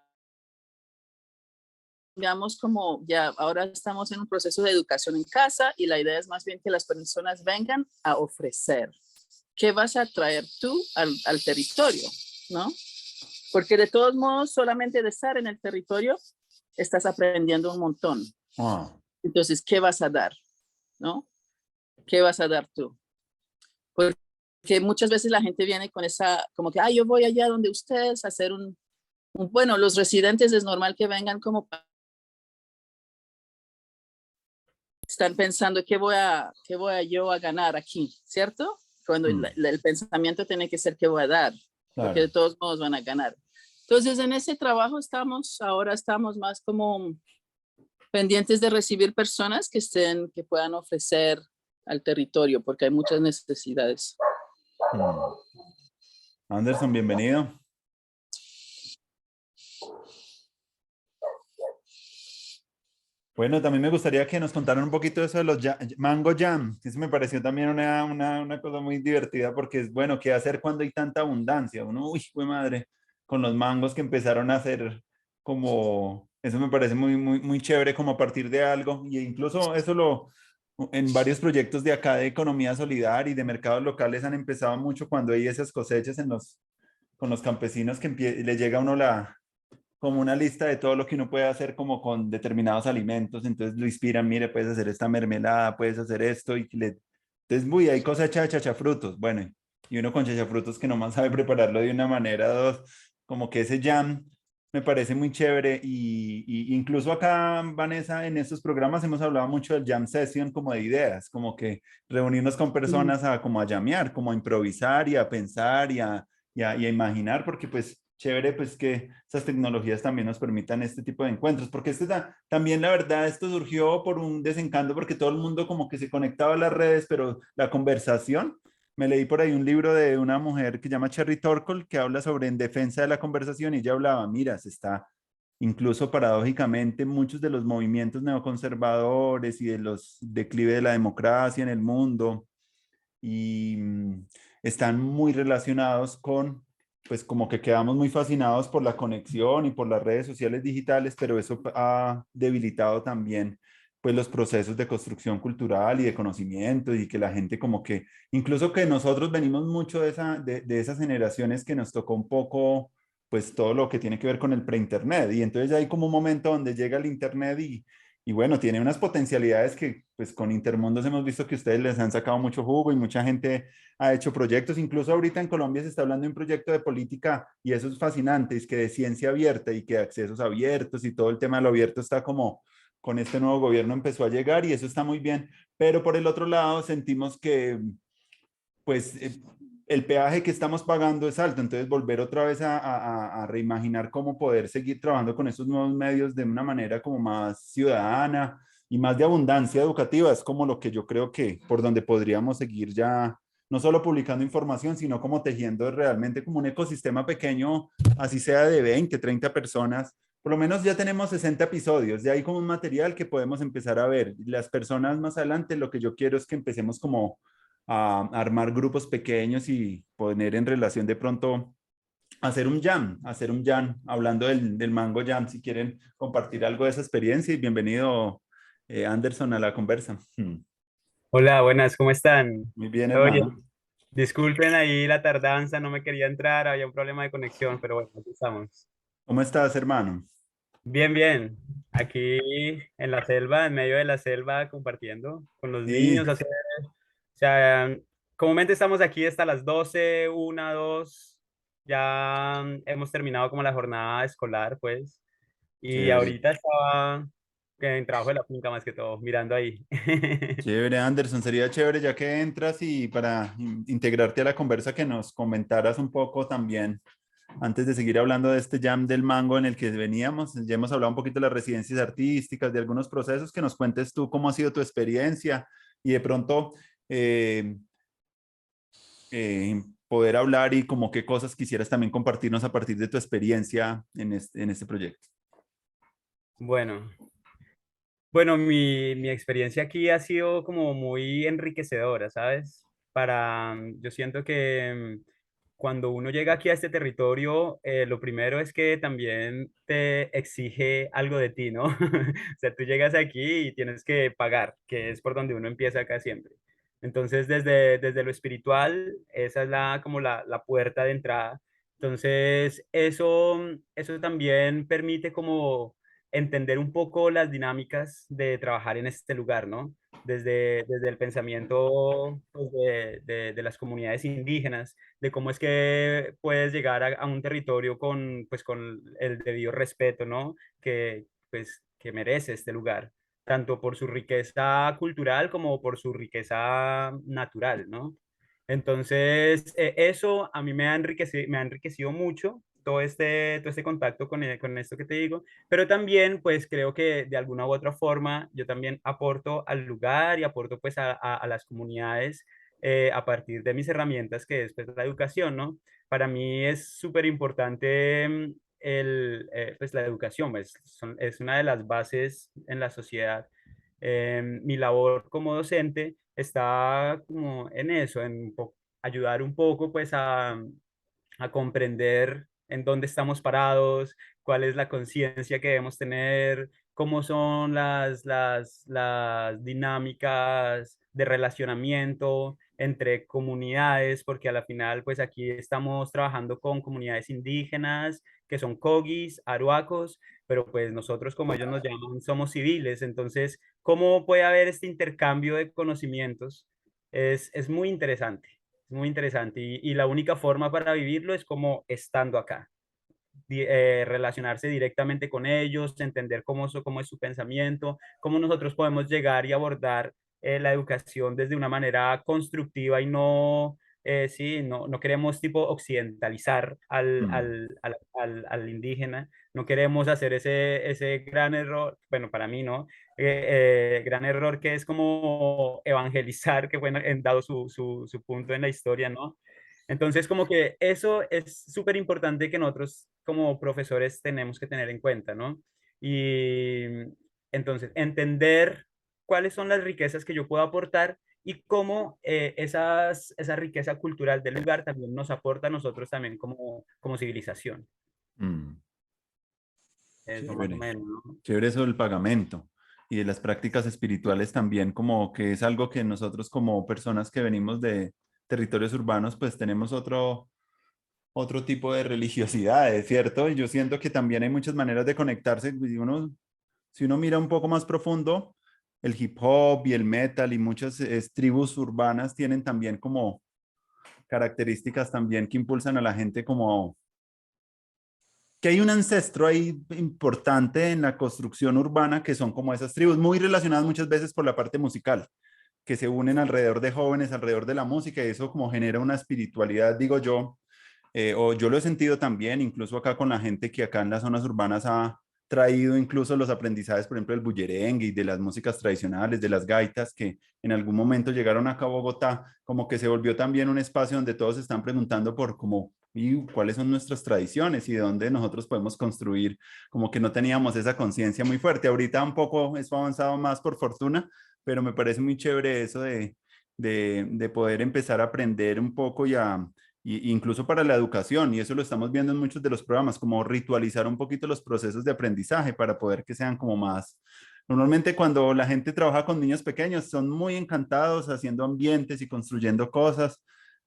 B: Digamos como ya ahora estamos en un proceso de educación en casa y la idea es más bien que las personas vengan a ofrecer. ¿Qué vas a traer tú al territorio? ¿No? Porque de todos modos, solamente de estar en el territorio, estás aprendiendo un montón.
A: Ah.
B: Entonces, ¿qué vas a dar? ¿No? ¿Qué vas a dar tú? Porque muchas veces la gente viene con esa, como que, yo voy allá donde ustedes a hacer bueno, los residentes es normal que vengan como están pensando qué voy a yo a ganar aquí, ¿cierto? Cuando el pensamiento tiene que ser qué voy a dar,
A: Claro.
B: porque de todos modos van a ganar. Entonces, en ese trabajo ahora estamos más como pendientes de recibir personas que puedan ofrecer al territorio, porque hay muchas necesidades.
A: Anderson, bienvenido. Bueno, también me gustaría que nos contaran un poquito de eso de los Mango Jam, que eso me pareció también una cosa muy divertida porque es bueno, ¿qué hacer cuando hay tanta abundancia? Uno, uy, fue madre, con los mangos que empezaron a hacer como, eso me parece muy chévere como a partir de algo, y incluso en varios proyectos de acá de economía solidaria y de mercados locales han empezado mucho cuando hay esas cosechas con los campesinos que le llega a uno como una lista de todo lo que uno puede hacer como con determinados alimentos, entonces lo inspiran, mire, puedes hacer esta mermelada, puedes hacer esto, entonces, uy, hay cosecha de chachafrutos, bueno, y uno con chachafrutos que nomás sabe prepararlo de una manera, dos, como que ese jam me parece muy chévere, y incluso acá, Vanessa, en estos programas hemos hablado mucho del jam session como de ideas, como que reunirnos con personas como a llamear, como a improvisar y a pensar y a imaginar, porque pues chévere pues que esas tecnologías también nos permitan este tipo de encuentros, porque también la verdad esto surgió por un desencanto porque todo el mundo como que se conectaba a las redes, pero la conversación, me leí por ahí un libro de una mujer que se llama Cherry Torkle que habla sobre en defensa de la conversación y ella hablaba, mira, se está incluso paradójicamente muchos de los movimientos neoconservadores y de los declives de la democracia en el mundo y están muy relacionados con, pues como que quedamos muy fascinados por la conexión y por las redes sociales digitales, pero eso ha debilitado también pues los procesos de construcción cultural y de conocimiento y que la gente como que, incluso que nosotros venimos mucho de esas generaciones que nos tocó un poco pues todo lo que tiene que ver con el pre-internet y entonces ya hay como un momento donde llega el internet y bueno, tiene unas potencialidades que pues con Intermundos hemos visto que ustedes les han sacado mucho jugo y mucha gente ha hecho proyectos. Incluso ahorita en Colombia se está hablando de un proyecto de política y eso es fascinante, es que de ciencia abierta y que de accesos abiertos y todo el tema de lo abierto está como con este nuevo gobierno empezó a llegar y eso está muy bien. Pero por el otro lado sentimos que pues el peaje que estamos pagando es alto, entonces volver otra vez a reimaginar cómo poder seguir trabajando con esos nuevos medios de una manera como más ciudadana y más de abundancia educativa es como lo que yo creo que por donde podríamos seguir ya no solo publicando información, sino como tejiendo realmente como un ecosistema pequeño, así sea de 20, 30 personas. Por lo menos ya tenemos 60 episodios, ya hay como un material que podemos empezar a ver. Las personas más adelante, lo que yo quiero es que empecemos como a armar grupos pequeños y poner en relación de pronto hacer un jam, hablando del Mango Jam, si quieren compartir algo de esa experiencia y bienvenido Anderson a la conversa.
C: Hola, buenas, ¿cómo están?
A: Muy bien,
C: Oye,
A: hermano.
C: disculpen ahí la tardanza, no me quería entrar, había un problema de conexión, pero bueno, aquí estamos.
A: ¿Cómo estás, hermano?
C: Bien, bien. Aquí en la selva, en medio de la selva, compartiendo con los
A: Sí,
C: niños. O sea, comúnmente estamos aquí hasta las 12, 1, 2. Ya hemos terminado como la jornada escolar, pues. Y
A: chévere.
C: ahorita estaba en trabajo de la finca más que todo, mirando ahí.
A: Chévere, Anderson. Sería chévere ya que entras y para integrarte a la conversa que nos comentaras un poco también, antes de seguir hablando de este jam del mango en el que veníamos, ya hemos hablado un poquito de las residencias artísticas, de algunos procesos, que nos cuentes tú cómo ha sido tu experiencia y de pronto eh, poder hablar y como qué cosas quisieras también compartirnos a partir de tu experiencia en este proyecto.
C: Bueno. Bueno, mi experiencia aquí ha sido como muy enriquecedora, ¿sabes? Yo siento que cuando uno llega aquí a este territorio, lo primero es que también te exige algo de ti, ¿no? O sea, tú llegas aquí y tienes que pagar, que es por donde uno empieza acá siempre. Entonces, desde lo espiritual, esa es como la puerta de entrada. Entonces, eso también permite como entender un poco las dinámicas de trabajar en este lugar, ¿no? Desde el pensamiento pues, de las comunidades indígenas, de cómo es que puedes llegar a un territorio pues, con el debido respeto, ¿no? Que merece este lugar, tanto por su riqueza cultural como por su riqueza natural, ¿no? Entonces, eso a mí me ha enriquecido mucho todo este contacto con esto que te digo, pero también pues creo que de alguna u otra forma yo también aporto al lugar y aporto pues a las comunidades a partir de mis herramientas que es pues la educación, ¿no? Para mí es súper importante pues la educación, pues es una de las bases en la sociedad. Mi labor como docente está como en eso, ayudar un poco pues a comprender en dónde estamos parados, cuál es la conciencia que debemos tener, cómo son las dinámicas de relacionamiento entre comunidades, porque a la final, pues aquí estamos trabajando con comunidades indígenas, que son cogis, aruacos, pero pues nosotros, como ellos nos llaman, somos civiles. Entonces, ¿cómo puede haber este intercambio de conocimientos? Es muy interesante. Muy interesante y la única forma para vivirlo es como estando acá, relacionarse directamente con ellos, entender cómo es su pensamiento, cómo nosotros podemos llegar y abordar la educación desde una manera constructiva y no, sí, no queremos tipo occidentalizar
A: Mm.
C: al indígena, no queremos hacer ese gran error, bueno, para mí, ¿no? Gran error que es como evangelizar, que fue dado su punto en la historia, ¿no? Entonces, como que eso es súper importante que nosotros como profesores tenemos que tener en cuenta, ¿no? Y entonces, entender cuáles son las riquezas que yo puedo aportar y cómo esa riqueza cultural del lugar también nos aporta a nosotros también como civilización.
A: Mm.
C: Eso más o
A: Chévere.
C: menos, ¿no?
A: Chévere eso del pagamento y de las prácticas espirituales también, como que es algo que nosotros como personas que venimos de territorios urbanos, pues tenemos otro tipo de religiosidades, ¿cierto? Y yo siento que también hay muchas maneras de conectarse. Si uno mira un poco más profundo, el hip hop y el metal y muchas tribus urbanas tienen también como características también que impulsan a la gente como que hay un ancestro ahí importante en la construcción urbana que son como esas tribus muy relacionadas muchas veces por la parte musical, que se unen alrededor de jóvenes, alrededor de la música y eso como genera una espiritualidad, digo yo, o yo lo he sentido también, incluso acá con la gente que acá en las zonas urbanas traído incluso los aprendizajes, por ejemplo, del bullerengue y de las músicas tradicionales, de las gaitas que en algún momento llegaron acá a Bogotá, como que se volvió también un espacio donde todos están preguntando por como, y cuáles son nuestras tradiciones y de dónde nosotros podemos construir, como que no teníamos esa conciencia muy fuerte. Ahorita un poco eso ha avanzado más por fortuna, pero me parece muy chévere eso de poder empezar a aprender un poco y incluso para la educación, y eso lo estamos viendo en muchos de los programas, como ritualizar un poquito los procesos de aprendizaje para poder que sean como más. Normalmente cuando la gente trabaja con niños pequeños son muy encantados haciendo ambientes y construyendo cosas,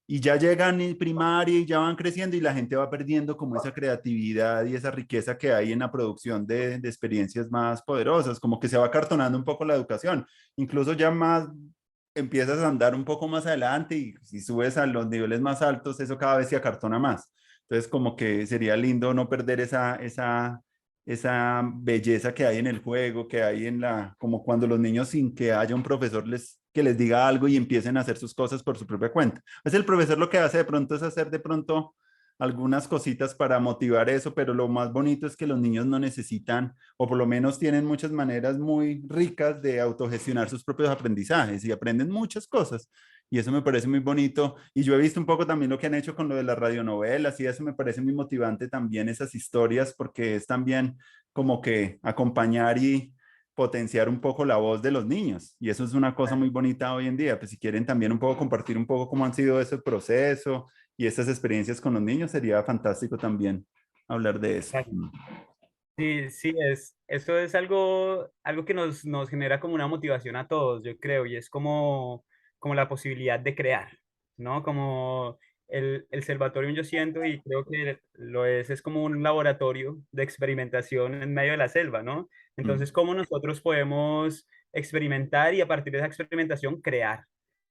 A: y ya llegan en primaria y ya van creciendo y la gente va perdiendo como esa creatividad y esa riqueza que hay en la producción de experiencias más poderosas, como que se va acartonando un poco la educación, incluso ya más empiezas a andar un poco más adelante y si subes a los niveles más altos, eso cada vez se acartona más. Entonces, como que sería lindo no perder esa belleza que hay en el juego, que hay en como cuando los niños sin que haya un profesor que les diga algo y empiecen a hacer sus cosas por su propia cuenta. Es el profesor lo que hace de pronto es hacer de pronto algunas cositas para motivar eso, pero lo más bonito es que los niños no necesitan, o por lo menos tienen muchas maneras muy ricas de autogestionar sus propios aprendizajes y aprenden muchas cosas. Y eso me parece muy bonito. Y yo he visto un poco también lo que han hecho con lo de las radionovelas y eso me parece muy motivante también esas historias porque es también como que acompañar y potenciar un poco la voz de los niños. Y eso es una cosa muy bonita hoy en día. Pues si quieren también un poco compartir un poco cómo han sido ese proceso y estas experiencias con los niños, sería fantástico también hablar de eso.
C: Sí, sí, eso es algo que nos genera como una motivación a todos, yo creo, y es como la posibilidad de crear, ¿no? Como el Salvatorium yo siento y creo que lo es como un laboratorio de experimentación en medio de la selva, ¿no?
A: Mm,
C: Entonces, ¿cómo nosotros podemos experimentar y a partir de esa experimentación crear?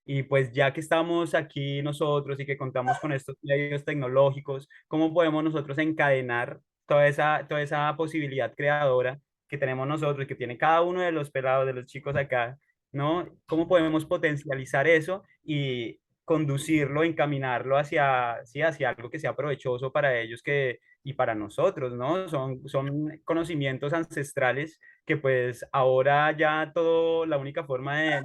C: Y pues ya que estamos aquí nosotros y que contamos con estos medios tecnológicos, ¿cómo podemos nosotros encadenar toda esa posibilidad creadora que tenemos nosotros, que tiene cada uno de los pelados, de los chicos acá, ¿no? ¿Cómo podemos potencializar eso y conducirlo, encaminarlo hacia, sí, hacia algo que sea provechoso para ellos y para nosotros, ¿no? Son conocimientos ancestrales que pues ahora ya todo, la única forma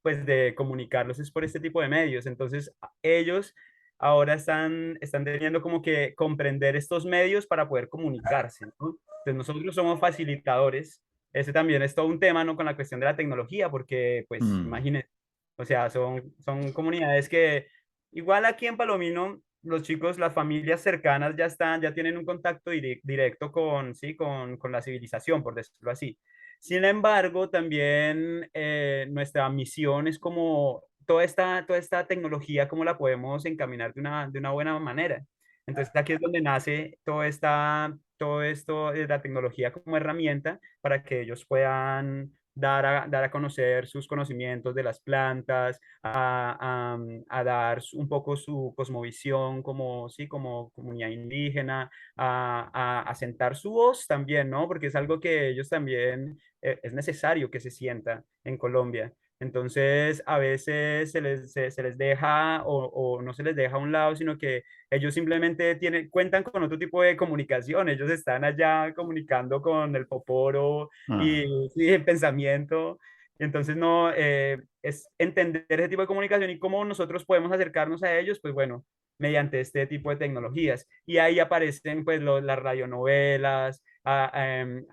C: pues de comunicarlos es por este tipo de medios. Entonces, ellos ahora están teniendo como que comprender estos medios para poder comunicarse, ¿no? Entonces nosotros somos facilitadores. Ese también es todo un tema, ¿no? Con la cuestión de la tecnología, porque pues
A: mm,
C: imagínense, o sea, son comunidades que igual aquí en Palomino, los chicos, las familias cercanas ya tienen un contacto directo con, sí, con la civilización, por decirlo así. Sin embargo, también nuestra misión es como toda esta tecnología, cómo la podemos encaminar de una buena manera. Entonces, aquí es donde nace todo esto de la tecnología como herramienta para que ellos puedan dar a conocer sus conocimientos de las plantas, a dar un poco su cosmovisión como, sí, como comunidad indígena, a sentar su voz también, ¿no? Porque es algo que ellos también es necesario que se sienta en Colombia. Entonces, a veces se les deja o no se les deja a un lado, sino que ellos simplemente cuentan con otro tipo de comunicación. Ellos están allá comunicando con el poporo y
A: ah,
C: sí, el pensamiento. Entonces, no, es entender ese tipo de comunicación y cómo nosotros podemos acercarnos a ellos, pues bueno, mediante este tipo de tecnologías. Y ahí aparecen pues las radionovelas, han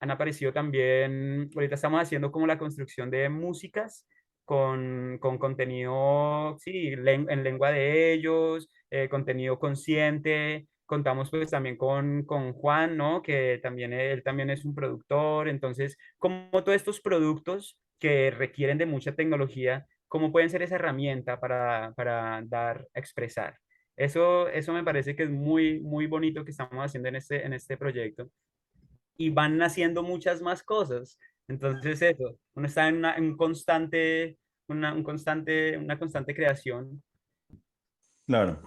C: aparecido también, ahorita estamos haciendo como la construcción de músicas con contenido, sí, en lengua de ellos, contenido consciente. Contamos pues también con Juan, ¿no? Que también él también es un productor. Entonces, como todos estos productos que requieren de mucha tecnología, ¿cómo pueden ser esa herramienta para dar, expresar? Eso me parece que es muy, muy bonito que estamos haciendo en este proyecto. Y van naciendo muchas más cosas. Entonces, eso, uno está en un constante, una constante creación.
A: claro.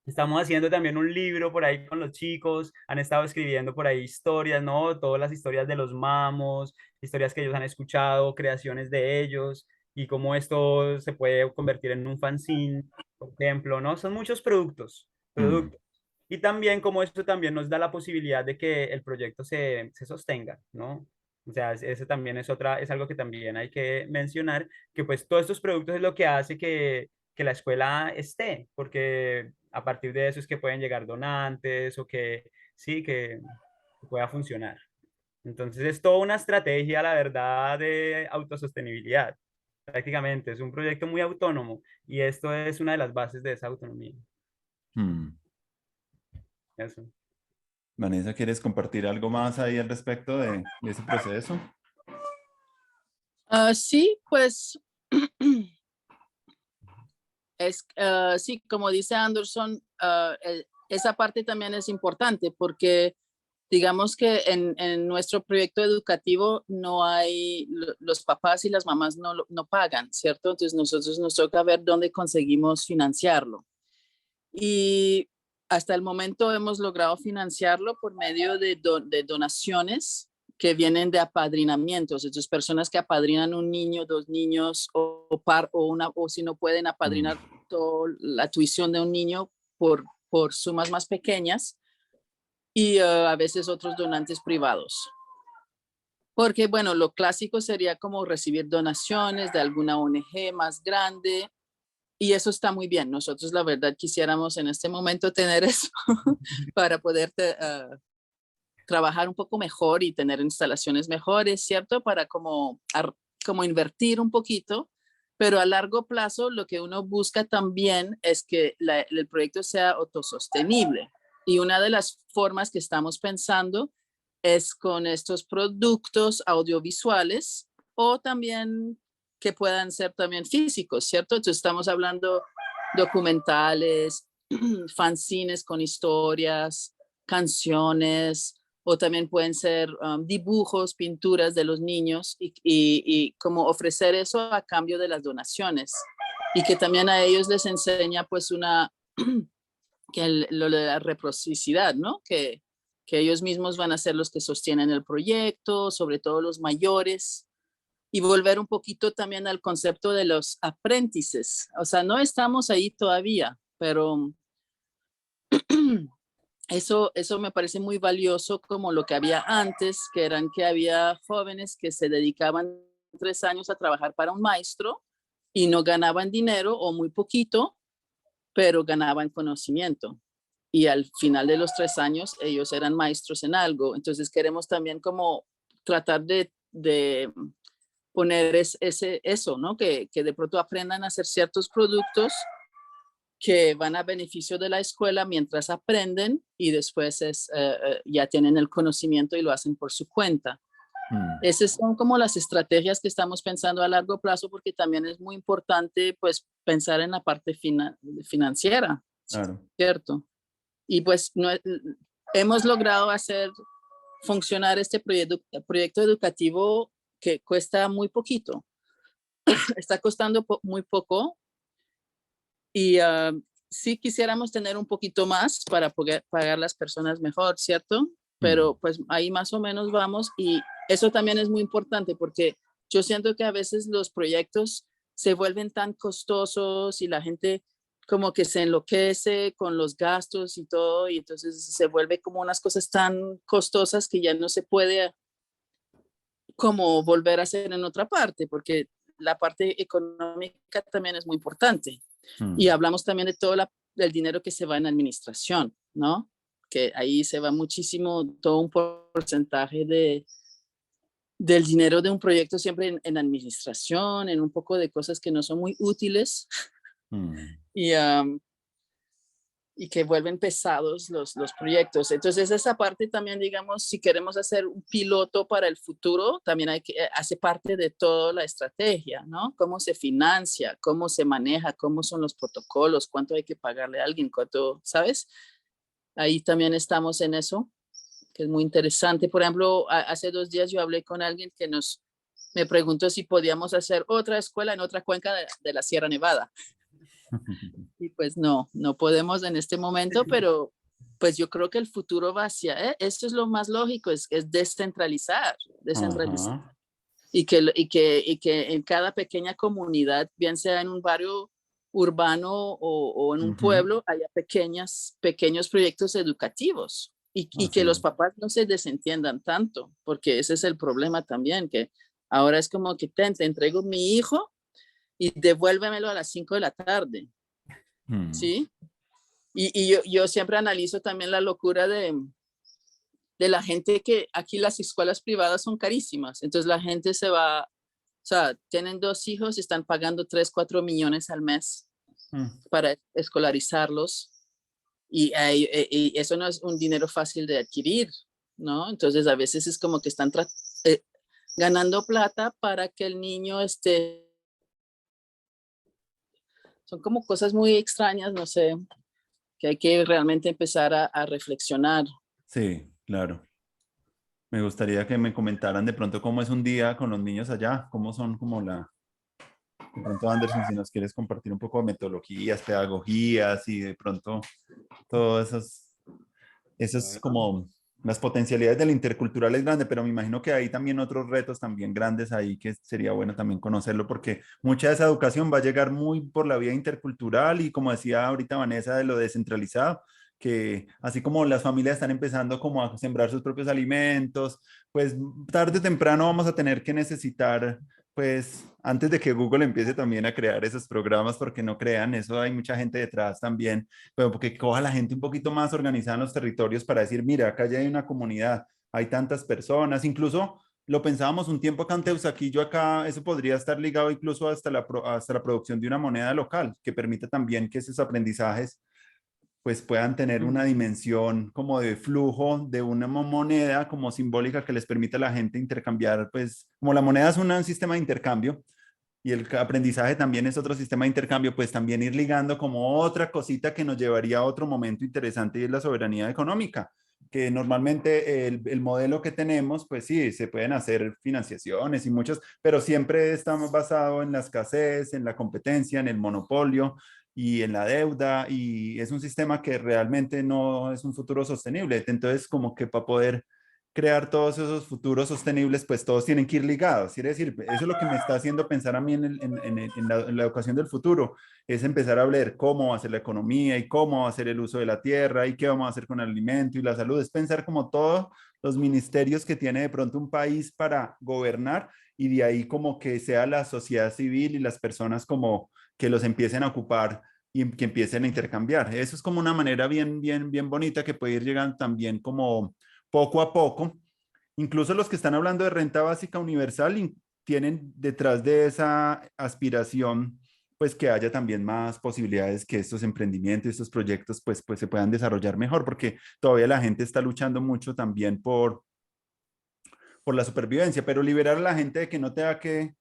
C: Estamos haciendo también un libro por ahí con los chicos, han estado escribiendo por ahí historias, ¿no? Todas las historias de los mamos, historias que ellos han escuchado, creaciones de ellos, y cómo esto se puede convertir en un fanzine, por ejemplo, ¿no? Son muchos productos,
A: Mm,
C: productos. Y también como esto también nos da la posibilidad de que el proyecto se sostenga, ¿no? O sea, ese también es otra, es algo que también hay que mencionar, que pues todos estos productos es lo que hace que la escuela esté, porque a partir de eso es que pueden llegar donantes o que sí, que pueda funcionar. Entonces es toda una estrategia, la verdad, de autosostenibilidad. Prácticamente es un proyecto muy autónomo y esto es una de las bases de esa autonomía.
A: Mm.
C: Eso.
A: Vanessa, ¿quieres compartir algo más ahí al respecto de ese proceso?
B: Sí, pues sí, como dice Anderson, esa parte también es importante porque digamos que en nuestro proyecto educativo no hay, los papás y las mamás no pagan, ¿cierto? Entonces nosotros nos toca ver dónde conseguimos financiarlo. Y hasta el momento hemos logrado financiarlo por medio de donaciones que vienen de apadrinamientos. Entonces, personas que apadrinan un niño, dos niños o si no pueden
A: Mm.
B: apadrinar toda la tuición de un niño por sumas más pequeñas y a veces otros donantes privados. Porque, bueno, lo clásico sería como recibir donaciones de alguna ONG más grande y eso está muy bien. Nosotros, la verdad, quisiéramos en este momento tener eso para poder trabajar un poco mejor y tener instalaciones mejores, ¿cierto? Para como invertir un poquito, pero a largo plazo lo que uno busca también es que el proyecto sea autosostenible. Y una de las formas que estamos pensando es con estos productos audiovisuales o también que puedan ser también físicos, ¿cierto? Entonces estamos hablando documentales, fanzines con historias, canciones, o también pueden ser dibujos, pinturas de los niños y como ofrecer eso a cambio de las donaciones y que también a ellos les enseña pues lo de la reciprocidad, ¿no? Que ellos mismos van a ser los que sostienen el proyecto, sobre todo los mayores, y volver un poquito también al concepto de los aprendices. O sea, no estamos ahí todavía, pero eso me parece muy valioso como lo que había antes, que eran que había jóvenes que se dedicaban 3 años a trabajar para un maestro y no ganaban dinero o muy poquito, pero ganaban conocimiento. Y al final de los 3 años ellos eran maestros en algo. Entonces queremos también como tratar de poner eso, ¿no? Que de pronto aprendan a hacer ciertos productos que van a beneficio de la escuela mientras aprenden y después ya tienen el conocimiento y lo hacen por su cuenta. Esas son como las estrategias que estamos pensando a largo plazo porque también es muy importante pues pensar en la parte financiera,
A: Claro.
B: ¿cierto? Y pues hemos logrado hacer funcionar este proyecto educativo que cuesta muy poquito. Está costando muy poco y sí quisiéramos tener un poquito más para poder pagar las personas mejor, ¿cierto? Pero pues ahí más o menos vamos y eso también es muy importante porque yo siento que a veces los proyectos se vuelven tan costosos y la gente como que se enloquece con los gastos y todo y entonces se vuelve como unas cosas tan costosas que ya no se puede como volver a hacer en otra parte porque la parte económica también es muy importante. Y hablamos también de todo el dinero que se va en administración, ¿no? Que ahí se va muchísimo, todo un porcentaje del dinero de un proyecto siempre en administración, en un poco de cosas que no son muy útiles y, y que vuelven pesados los proyectos. Entonces esa parte también, digamos, si queremos hacer un piloto para el futuro, también hace parte de toda la estrategia, ¿no? Cómo se financia, cómo se maneja, cómo son los protocolos, cuánto hay que pagarle a alguien, cuánto, ¿sabes? Ahí también estamos en eso, que es muy interesante. Por ejemplo, hace 2 días yo hablé con alguien que me preguntó si podíamos hacer otra escuela en otra cuenca de la Sierra Nevada. Y pues no podemos en este momento, pero pues yo creo que el futuro va hacia, esto es lo más lógico, es descentralizar. Y que en cada pequeña comunidad, bien sea en un barrio urbano o en un
A: Ujú.
B: pueblo haya pequeños proyectos educativos y que
A: Así
B: los
A: es.
B: papás no se desentiendan tanto, porque ese es el problema también, que ahora es como que te entrego mi hijo y devuélvemelo a las 5 de la tarde,
A: Mm.
B: ¿sí? Y yo siempre analizo también la locura de la gente que aquí las escuelas privadas son carísimas, entonces la gente se va, o sea, tienen 2 hijos y están pagando 3, 4 millones al mes
A: Mm.
B: para escolarizarlos y eso no es un dinero fácil de adquirir, ¿no? Entonces a veces es como que están eh, ganando plata para que el niño esté, son como cosas muy extrañas, no sé, que hay que realmente empezar a reflexionar.
A: Sí, claro. Me gustaría que me comentaran de pronto cómo es un día con los niños allá, cómo son como de pronto Anderson, si nos quieres compartir un poco de metodologías, pedagogías y de pronto todas esas
C: Bueno,
A: como las potencialidades del intercultural es grande, pero me imagino que hay también otros retos también grandes ahí que sería bueno también conocerlo porque mucha de esa educación va a llegar muy por la vía intercultural y como decía ahorita Vanessa de lo descentralizado, que así como las familias están empezando como a sembrar sus propios alimentos, pues tarde o temprano vamos a tener que necesitar pues antes de que Google empiece también a crear esos programas, porque no crean, eso hay mucha gente detrás también, pero porque coja la gente un poquito más organizada en los territorios para decir, mira, acá ya hay una comunidad, hay tantas personas, incluso lo pensábamos un tiempo acá en Teusaquillo, acá eso podría estar ligado incluso hasta la producción de una moneda local, que permita también que esos aprendizajes pues puedan tener una dimensión como de flujo de una moneda como simbólica que les permita a la gente intercambiar, pues como la moneda es un sistema de intercambio, y el aprendizaje también es otro sistema de intercambio, pues también ir ligando como otra cosita que nos llevaría a otro momento interesante y es la soberanía económica, que normalmente el modelo que tenemos, pues sí, se pueden hacer financiaciones y muchos, pero siempre estamos basados en la escasez, en la competencia, en el monopolio y en la deuda y es un sistema que realmente no es un futuro sostenible. Entonces, como que para poder crear todos esos futuros sostenibles, pues todos tienen que ir ligados. Quiere decir, eso es lo que me está haciendo pensar a mí en la educación del futuro, es empezar a ver cómo va a ser la economía y cómo va a ser el uso de la tierra y qué vamos a hacer con el alimento y la salud. Es pensar como todos los ministerios que tiene de pronto un país para gobernar y de ahí como que sea la sociedad civil y las personas como que los empiecen a ocupar y que empiecen a intercambiar. Eso es como una manera bien bonita que puede ir llegando también como poco a poco. Incluso los que están hablando de renta básica universal tienen detrás de esa aspiración, pues que haya también más posibilidades que estos emprendimientos, estos proyectos, pues se puedan desarrollar mejor, porque todavía la gente está luchando mucho también por la supervivencia, pero liberar a la gente de que no tenga que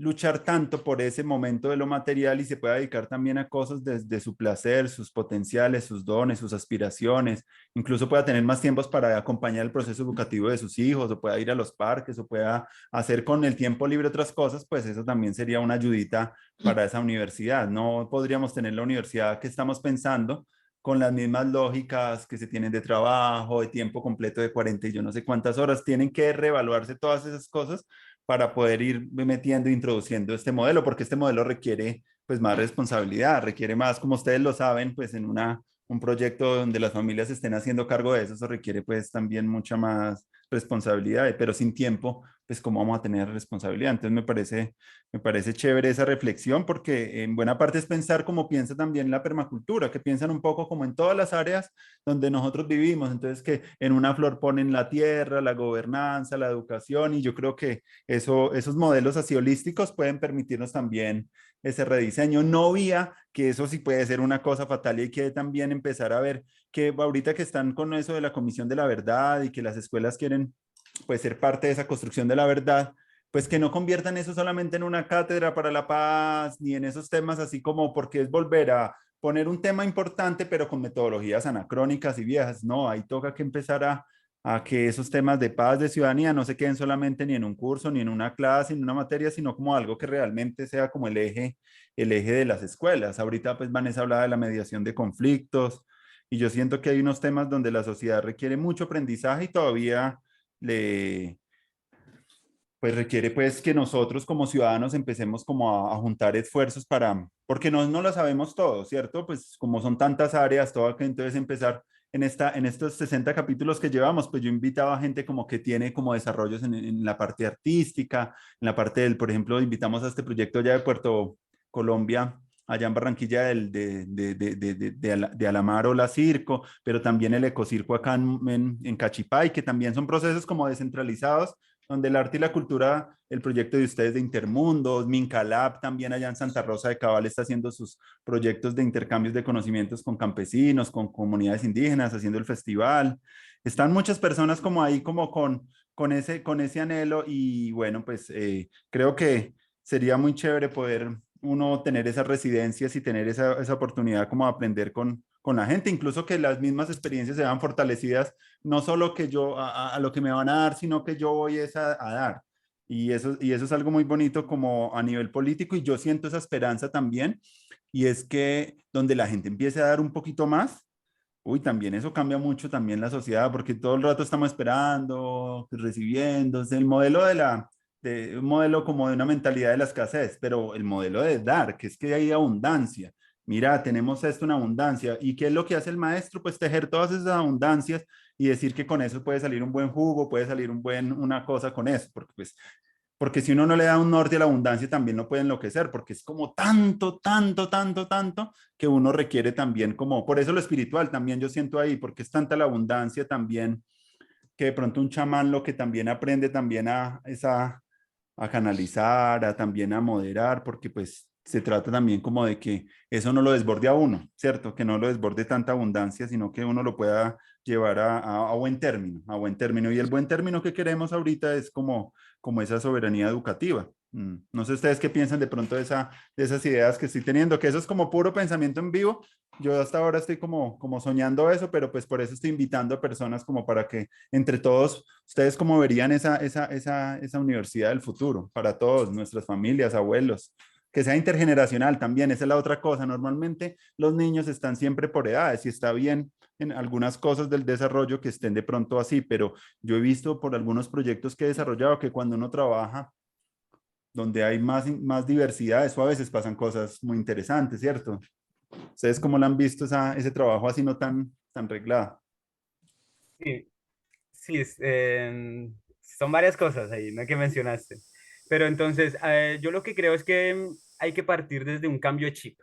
A: luchar tanto por ese momento de lo material y se pueda dedicar también a cosas desde su placer, sus potenciales, sus dones, sus aspiraciones, incluso pueda tener más tiempos para acompañar el proceso educativo de sus hijos o pueda ir a los parques o pueda hacer con el tiempo libre otras cosas, pues eso también sería una ayudita para esa universidad. No podríamos tener la universidad que estamos pensando con las mismas lógicas que se tienen de trabajo, de tiempo completo de 40 y yo no sé cuántas horas. Tienen que reevaluarse todas esas cosas para poder ir metiendo e introduciendo este modelo, porque este modelo requiere pues más responsabilidad, requiere más, como ustedes lo saben, pues en un proyecto donde las familias estén haciendo cargo de eso, eso requiere pues también mucha más responsabilidad, pero sin tiempo, pues cómo vamos a tener responsabilidad. Entonces me parece chévere esa reflexión porque en buena parte es pensar como piensa también la permacultura, que piensan un poco como en todas las áreas donde nosotros vivimos. Entonces que en una flor ponen la tierra, la gobernanza, la educación y yo creo que esos modelos así holísticos pueden permitirnos también ese rediseño. No vía que eso sí puede ser una cosa fatal y hay que también empezar a ver que ahorita que están con eso de la Comisión de la Verdad y que las escuelas quieren pues ser parte de esa construcción de la verdad, pues que no conviertan eso solamente en una cátedra para la paz, ni en esos temas así como porque es volver a poner un tema importante, pero con metodologías anacrónicas y viejas. No, ahí toca que empezar a que esos temas de paz, de ciudadanía, no se queden solamente ni en un curso, ni en una clase, ni en una materia, sino como algo que realmente sea como el eje de las escuelas. Ahorita pues Vanessa hablaba de la mediación de conflictos y yo siento que hay unos temas donde la sociedad requiere mucho aprendizaje y todavía le, pues requiere pues que nosotros como ciudadanos empecemos como a juntar esfuerzos para, porque no lo sabemos todo, ¿cierto? Pues como son tantas áreas, todo que entonces empezar en estos 60 capítulos que llevamos, pues yo invitaba a gente como que tiene como desarrollos en la parte artística, en la parte del, por ejemplo, invitamos a este proyecto ya de Puerto Colombia, allá en Barranquilla de Alamaro La Circo, pero también el Ecocirco acá en Cachipay, que también son procesos como descentralizados donde el arte y la cultura, el proyecto de ustedes de Intermundos, Mincalab también allá en Santa Rosa de Cabal está haciendo sus proyectos de intercambios de conocimientos con campesinos, con comunidades indígenas, haciendo el festival. Están muchas personas como ahí, como con ese anhelo y bueno, pues creo que sería muy chévere poder uno tener esas residencias y tener esa oportunidad como de aprender con la gente, incluso que las mismas experiencias se vean fortalecidas no solo que yo a lo que me van a dar, sino que yo voy es a dar. Y eso es algo muy bonito como a nivel político y yo siento esa esperanza también. Y es que donde la gente empiece a dar un poquito más, uy, también eso cambia mucho también la sociedad, porque todo el rato estamos esperando, recibiendo, es el modelo un modelo como de una mentalidad de la escasez, pero el modelo de dar, que es que hay abundancia. Mira, tenemos esto en abundancia. ¿Y qué es lo que hace el maestro? Pues tejer todas esas abundancias y decir que con eso puede salir un buen jugo, puede salir una cosa con eso, porque pues porque si uno no le da un norte a la abundancia, también no puede enloquecer, porque es como tanto, tanto, tanto, tanto, que uno requiere también como, por eso lo espiritual también yo siento ahí, porque es tanta la abundancia también, que de pronto un chamán lo que también aprende también a canalizar, a también a moderar, porque pues se trata también como de que eso no lo desborde a uno, ¿cierto? Que no lo desborde tanta abundancia, sino que uno lo pueda llevar a buen término, a buen término. Y el buen término que queremos ahorita es como esa soberanía educativa. No sé ustedes qué piensan de pronto de esas ideas que estoy teniendo, que eso es como puro pensamiento en vivo. Yo hasta ahora estoy como soñando eso, pero pues por eso estoy invitando a personas como para que entre todos, ustedes cómo verían esa universidad del futuro para todos, nuestras familias, abuelos, que sea intergeneracional también, esa es la otra cosa. Normalmente los niños están siempre por edades y está bien en algunas cosas del desarrollo que estén de pronto así, pero yo he visto por algunos proyectos que he desarrollado que cuando uno trabaja donde hay más diversidad, eso a veces pasan cosas muy interesantes, ¿cierto? ¿Ustedes cómo lo han visto ese trabajo así no tan reglado?
C: Sí, sí, son varias cosas ahí, ¿no? Que mencionaste. Pero entonces, yo lo que creo es que hay que partir desde un cambio de chip,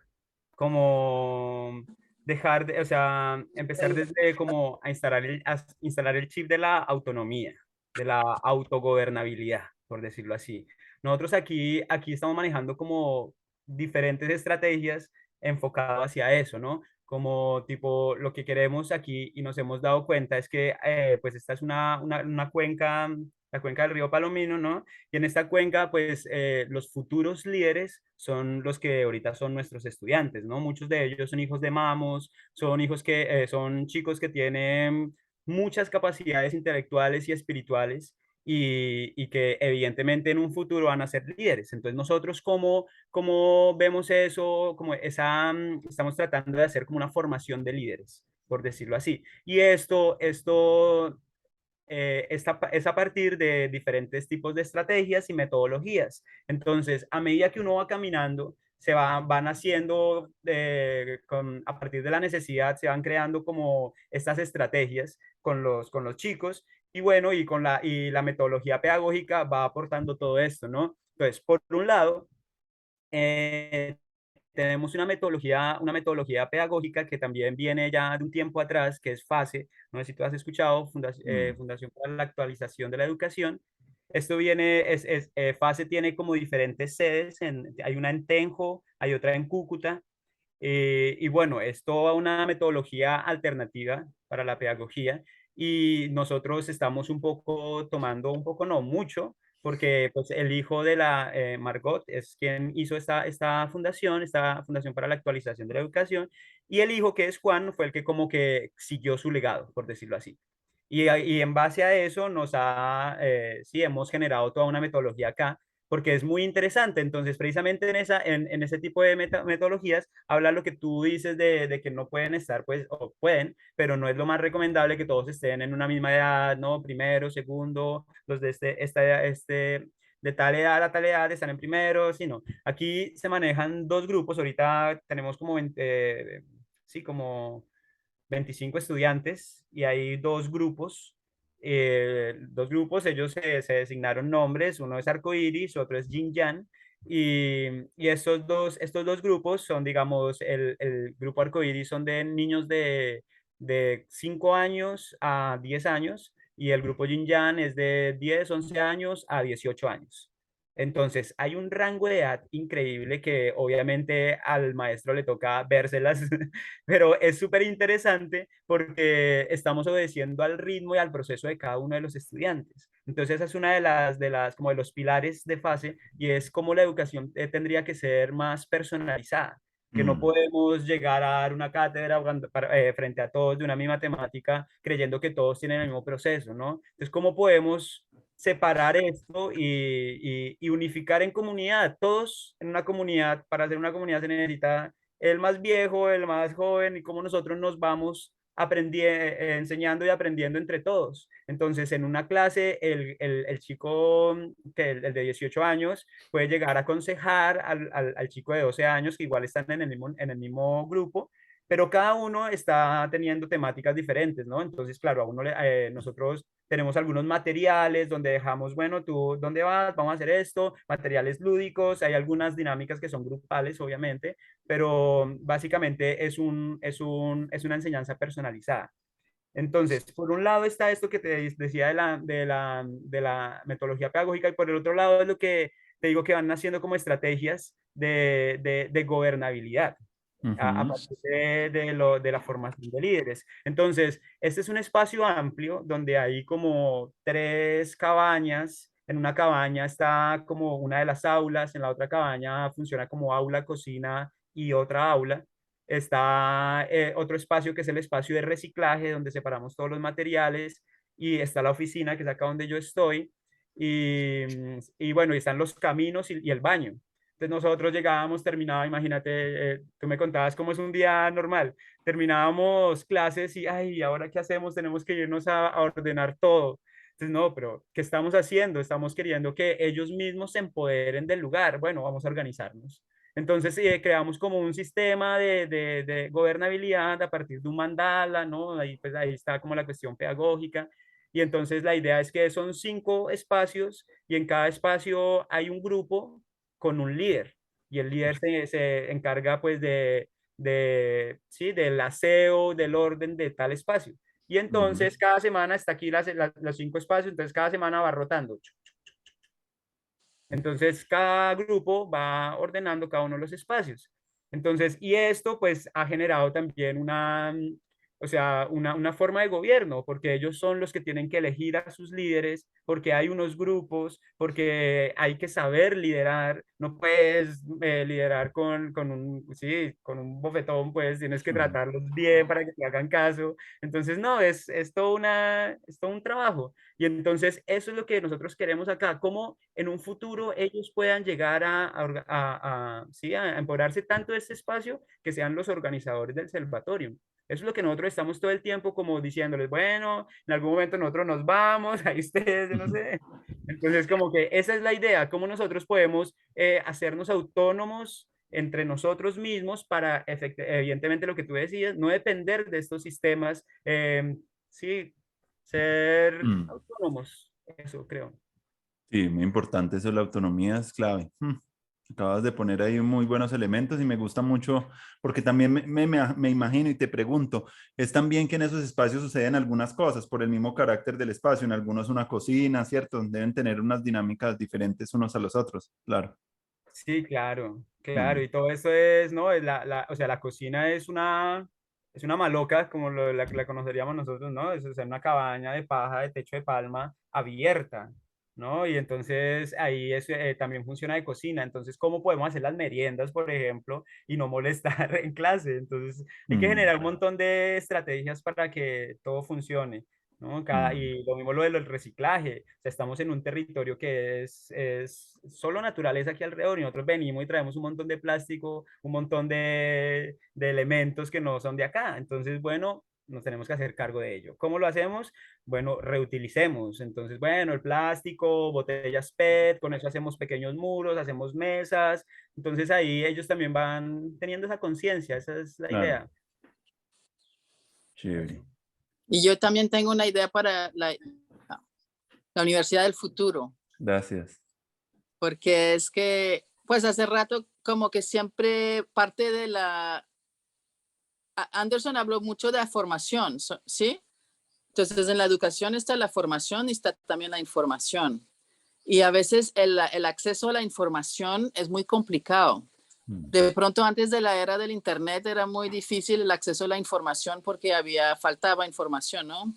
C: como dejar de, o sea, empezar desde como a instalar el chip de la autonomía, de la autogobernabilidad, por decirlo así. Nosotros aquí estamos manejando como diferentes estrategias enfocadas hacia eso, ¿no? Como tipo lo que queremos aquí y nos hemos dado cuenta es que pues esta es una cuenca, la cuenca del río Palomino, ¿no? Y en esta cuenca pues los futuros líderes son los que ahorita son nuestros estudiantes, ¿no? Muchos de ellos son hijos de mamos, son hijos que son chicos que tienen muchas capacidades intelectuales y espirituales y que evidentemente en un futuro van a ser líderes. Entonces nosotros cómo vemos eso, como estamos tratando de hacer como una formación de líderes, por decirlo así. Y esto es a partir de diferentes tipos de estrategias y metodologías. Entonces, a medida que uno va caminando, van haciendo, a partir de la necesidad, se van creando como estas estrategias con los chicos y bueno, y la metodología pedagógica va aportando todo esto, ¿no? Entonces, por un lado, eh, tenemos una metodología pedagógica que también viene ya de un tiempo atrás, que es FASE, no sé si tú has escuchado,
A: Mm,
C: Fundación para la Actualización de la Educación. Esto FASE tiene como diferentes sedes, hay una en Tenjo, hay otra en Cúcuta, y bueno, es toda una metodología alternativa para la pedagogía y nosotros estamos un poco tomando, un poco no mucho, porque pues el hijo de la Margot es quien hizo esta fundación para la actualización de la educación, y el hijo que es Juan fue el que como que siguió su legado, por decirlo así. Y en base a eso sí, hemos generado toda una metodología acá porque es muy interesante. Entonces, precisamente en ese tipo de metodologías, habla lo que tú dices de que no pueden estar, pues, o pueden, pero no es lo más recomendable que todos estén en una misma edad, ¿no? Primero, segundo, los de de tal edad a tal edad están en primero, sino aquí se manejan dos grupos, ahorita tenemos como 20, sí, como 25 estudiantes y hay dos grupos, ellos se designaron nombres, uno es Arcoiris, otro es Yin Yang, y estos dos grupos son, digamos, el grupo Arcoiris son de niños de 5 años a 10 años, y el grupo Yin Yang es de 10 11 años a 18 años. Entonces, hay un rango de edad increíble que obviamente al maestro le toca vérselas, pero es súper interesante porque estamos obedeciendo al ritmo y al proceso de cada uno de los estudiantes. Entonces, esa es una como de los pilares de fase, y es cómo la educación tendría que ser más personalizada, que no
A: Mm,
C: podemos llegar a dar una cátedra frente a todos de una misma temática creyendo que todos tienen el mismo proceso, ¿no? Entonces, ¿cómo podemos separar esto y unificar en comunidad? Todos en una comunidad, para hacer una comunidad se necesita el más viejo, el más joven, y cómo nosotros nos vamos enseñando y aprendiendo entre todos. Entonces, en una clase, el chico, el de 18 años, puede llegar a aconsejar al chico de 12 años, que igual están en el mismo grupo, pero cada uno está teniendo temáticas diferentes, ¿no? Entonces, claro, nosotros tenemos algunos materiales donde dejamos, bueno, tú, ¿dónde vas? Vamos a hacer esto, materiales lúdicos, hay algunas dinámicas que son grupales, obviamente, pero básicamente es una enseñanza personalizada. Entonces, por un lado está esto que te decía de la metodología pedagógica, y por el otro lado es lo que te digo, que van haciendo como estrategias de gobernabilidad a
A: ujú,
C: partir de la formación de líderes. Entonces, este es un espacio amplio donde hay como tres cabañas. En una cabaña está como una de las aulas, en la otra cabaña funciona como aula, cocina y otra aula. Está otro espacio que es el espacio de reciclaje, donde separamos todos los materiales, y está la oficina, que es acá donde yo estoy, y bueno, y están los caminos y el baño. Entonces nosotros llegábamos, imagínate, tú me contabas cómo es un día normal, terminábamos clases y, ay, ¿ahora qué hacemos? Tenemos que irnos a ordenar todo. Entonces, no, pero ¿qué estamos haciendo? Estamos queriendo que ellos mismos se empoderen del lugar. Bueno, vamos a organizarnos. Entonces, creamos como un sistema de gobernabilidad a partir de un mandala, ¿no? Ahí, pues, ahí está como la cuestión pedagógica. Y entonces la idea es que son 5 espacios, y en cada espacio hay un grupo con un líder, y el líder se encarga pues sí, del aseo, del orden de tal espacio. Y
A: ujú.
C: entonces cada semana está aquí los 5 espacios, entonces cada semana va rotando. Entonces, cada grupo va ordenando cada uno de los espacios. Entonces, y esto pues ha generado también o sea, una forma de gobierno, porque ellos son los que tienen que elegir a sus líderes, porque hay unos grupos, porque hay que saber liderar. No puedes liderar sí, con un bofetón, pues tienes que
A: Mm,
C: tratarlos bien para que te hagan caso. Entonces, no, es todo un trabajo. Y entonces eso es lo que nosotros queremos acá, cómo en un futuro ellos puedan llegar sí, a empoderarse tanto de este espacio, que sean los organizadores del Salvatorium. Eso es lo que nosotros estamos todo el tiempo como diciéndoles, bueno, en algún momento nosotros nos vamos, ahí ustedes, yo no
A: ujú.
C: sé. Entonces, como que esa es la idea, cómo nosotros podemos hacernos autónomos entre nosotros mismos para, evidentemente, lo que tú decías, no depender de estos sistemas, sí, ser
A: Mm.
C: autónomos, eso creo.
A: Sí, muy importante eso, la autonomía es clave. Acabas de poner ahí muy buenos elementos y me gusta mucho porque también me imagino y te pregunto, es también que en esos espacios suceden algunas cosas por el mismo carácter del espacio, en algunos una cocina, ¿cierto? Deben tener unas dinámicas diferentes unos a los otros, claro.
C: Sí, claro, claro,
A: Mm,
C: y todo eso es, ¿no? O sea, la cocina es una maloca, como la conoceríamos nosotros, ¿no? Es, o sea, una cabaña de paja, de techo de palma, abierta, ¿no? Y entonces ahí también funciona de cocina. Entonces, ¿cómo podemos hacer las meriendas, por ejemplo, y no molestar en clase? Entonces, hay que
A: mm,
C: generar un montón de estrategias para que todo funcione, ¿no?
A: mm,
C: Y lo mismo lo del reciclaje. O sea, estamos en un territorio que es solo naturaleza aquí alrededor, y nosotros venimos y traemos un montón de plástico, un montón de elementos que no son de acá. Entonces, bueno, nos tenemos que hacer cargo de ello. ¿Cómo lo hacemos? Bueno, reutilicemos. Entonces, bueno, el plástico, botellas PET, con eso hacemos pequeños muros, hacemos mesas. Entonces ahí ellos también van teniendo esa conciencia, esa es la
A: Claro,
C: idea.
A: chévere.
B: Y yo también tengo una idea para la Universidad del Futuro,
A: Gracias.
B: porque es que, pues hace rato como que siempre parte de Anderson habló mucho de la formación, ¿sí? Entonces en la educación está la formación y está también la información. Y a veces el acceso a la información es muy complicado. De pronto antes de la era del internet era muy difícil el acceso a la información porque faltaba información, ¿no?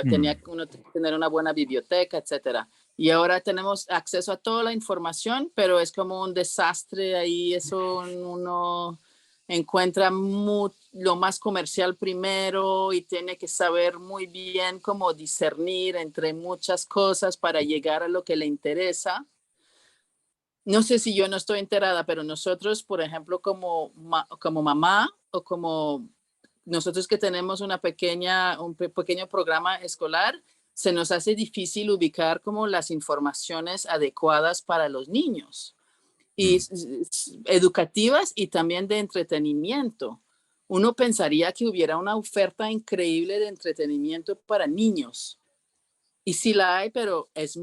B: Tenía que uno tener una buena biblioteca, etcétera. Y ahora tenemos acceso a toda la información, pero es como un desastre ahí, eso uno encuentra lo más comercial primero y tiene que saber muy bien cómo discernir entre muchas cosas para llegar a lo que le interesa. No sé si yo no estoy enterada, pero nosotros, por ejemplo, como mamá o como nosotros que tenemos un pequeño programa escolar, se nos hace difícil ubicar como las informaciones adecuadas para los niños y educativas y también de entretenimiento. Uno pensaría que hubiera una oferta increíble de entretenimiento para niños. Y sí la hay, pero es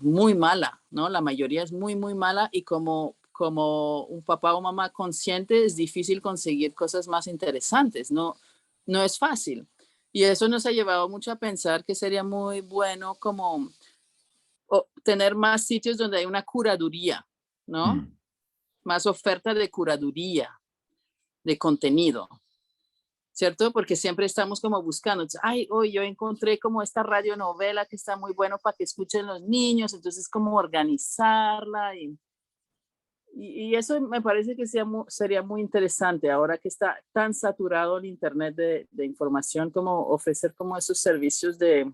B: muy mala, ¿no? La mayoría es muy, muy mala y como un papá o mamá consciente es difícil conseguir cosas más interesantes, no es fácil. Y eso nos ha llevado mucho a pensar que sería muy bueno como tener más sitios donde hay una curaduría, ¿no? Más oferta de curaduría, de contenido. ¿Cierto? Porque siempre estamos como buscando, ay, hoy yo encontré como esta radionovela que está muy bueno para que escuchen los niños, entonces como organizarla y eso me parece que sería muy interesante ahora que está tan saturado el internet de información, como ofrecer como esos servicios de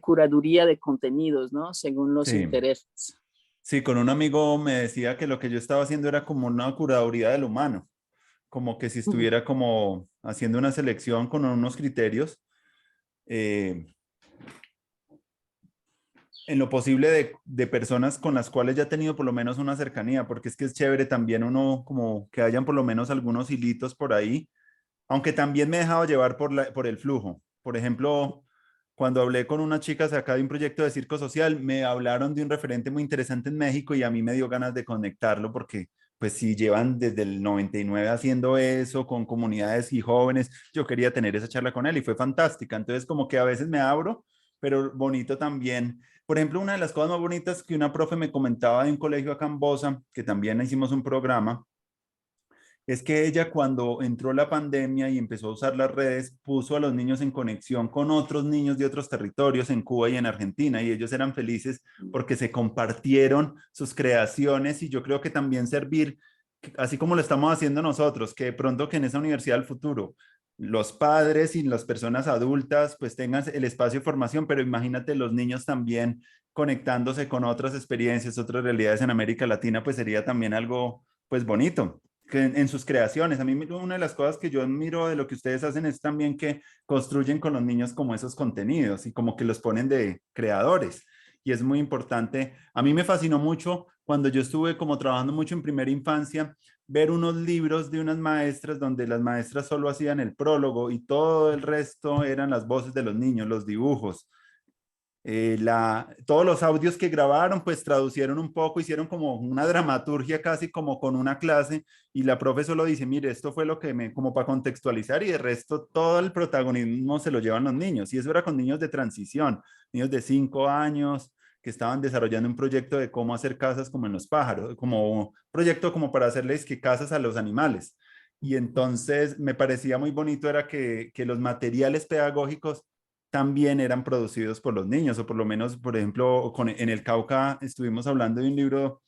B: curaduría de contenidos, ¿no? Según los
A: Sí.
B: intereses.
A: Sí, con un amigo me decía que lo que yo estaba haciendo era como una curaduría del humano, como que si estuviera como haciendo una selección con unos criterios, eh, en lo posible de personas con las cuales ya he tenido por lo menos una cercanía, porque es que es chévere también uno como que hayan por lo menos algunos hilitos por ahí, aunque también me he dejado llevar por el flujo. Por ejemplo, cuando hablé con unas chicas acá de un proyecto de circo social, me hablaron de un referente muy interesante en México y a mí me dio ganas de conectarlo porque pues si llevan desde el 99 haciendo eso con comunidades y jóvenes, yo quería tener esa charla con él y fue fantástica. Entonces como que a veces me abro, pero bonito también. Por ejemplo, una de las cosas más bonitas que una profe me comentaba de un colegio acá en Bosa, que también hicimos un programa, es que ella cuando entró la pandemia y empezó a usar las redes, puso a los niños en conexión con otros niños de otros territorios en Cuba y en Argentina, y ellos eran felices porque se compartieron sus creaciones y yo creo que también servir, así como lo estamos haciendo nosotros, que de pronto que en esa universidad del futuro los padres y las personas adultas pues tengan el espacio de formación, pero imagínate los niños también conectándose con otras experiencias, otras realidades en América Latina, pues sería también algo pues bonito que en sus creaciones. A mí una de las cosas que yo admiro de lo que ustedes hacen es también que construyen con los niños como esos contenidos y como que los ponen de creadores. Y es muy importante. A mí me fascinó mucho cuando yo estuve como trabajando mucho en primera infancia, ver unos libros de unas maestras donde las maestras solo hacían el prólogo y todo el resto eran las voces de los niños, los dibujos. Todos los audios que grabaron, pues traducieron un poco, hicieron como una dramaturgia casi como con una clase y la profe solo dice, mire, esto fue lo que como para contextualizar y de resto todo el protagonismo se lo llevan los niños. Y eso era con niños de transición, niños de 5 años que estaban desarrollando un proyecto de cómo hacer casas como en los pájaros, como un proyecto como para hacerles que casas a los animales. Y entonces me parecía muy bonito era que los materiales pedagógicos también eran producidos por los niños, o por lo menos, por ejemplo, en el Cauca estuvimos hablando de un libro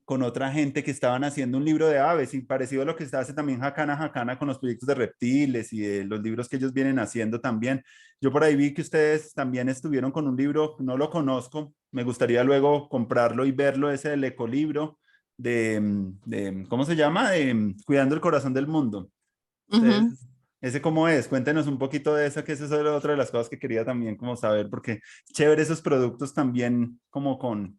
A: con otra gente que estaban haciendo un libro de aves y parecido a lo que se hace también Jacana Jacana con los proyectos de reptiles y de los libros que ellos vienen haciendo también. Yo por ahí vi que ustedes también estuvieron con un libro, no lo conozco, me gustaría luego comprarlo y verlo, ese del ecolibro ¿cómo se llama? De Cuidando el corazón del mundo.
B: Uh -huh.
A: Ustedes ¿Ese cómo es? Cuéntenos un poquito de eso, que esa es otra de las cosas que quería también como saber, porque es chévere esos productos también como con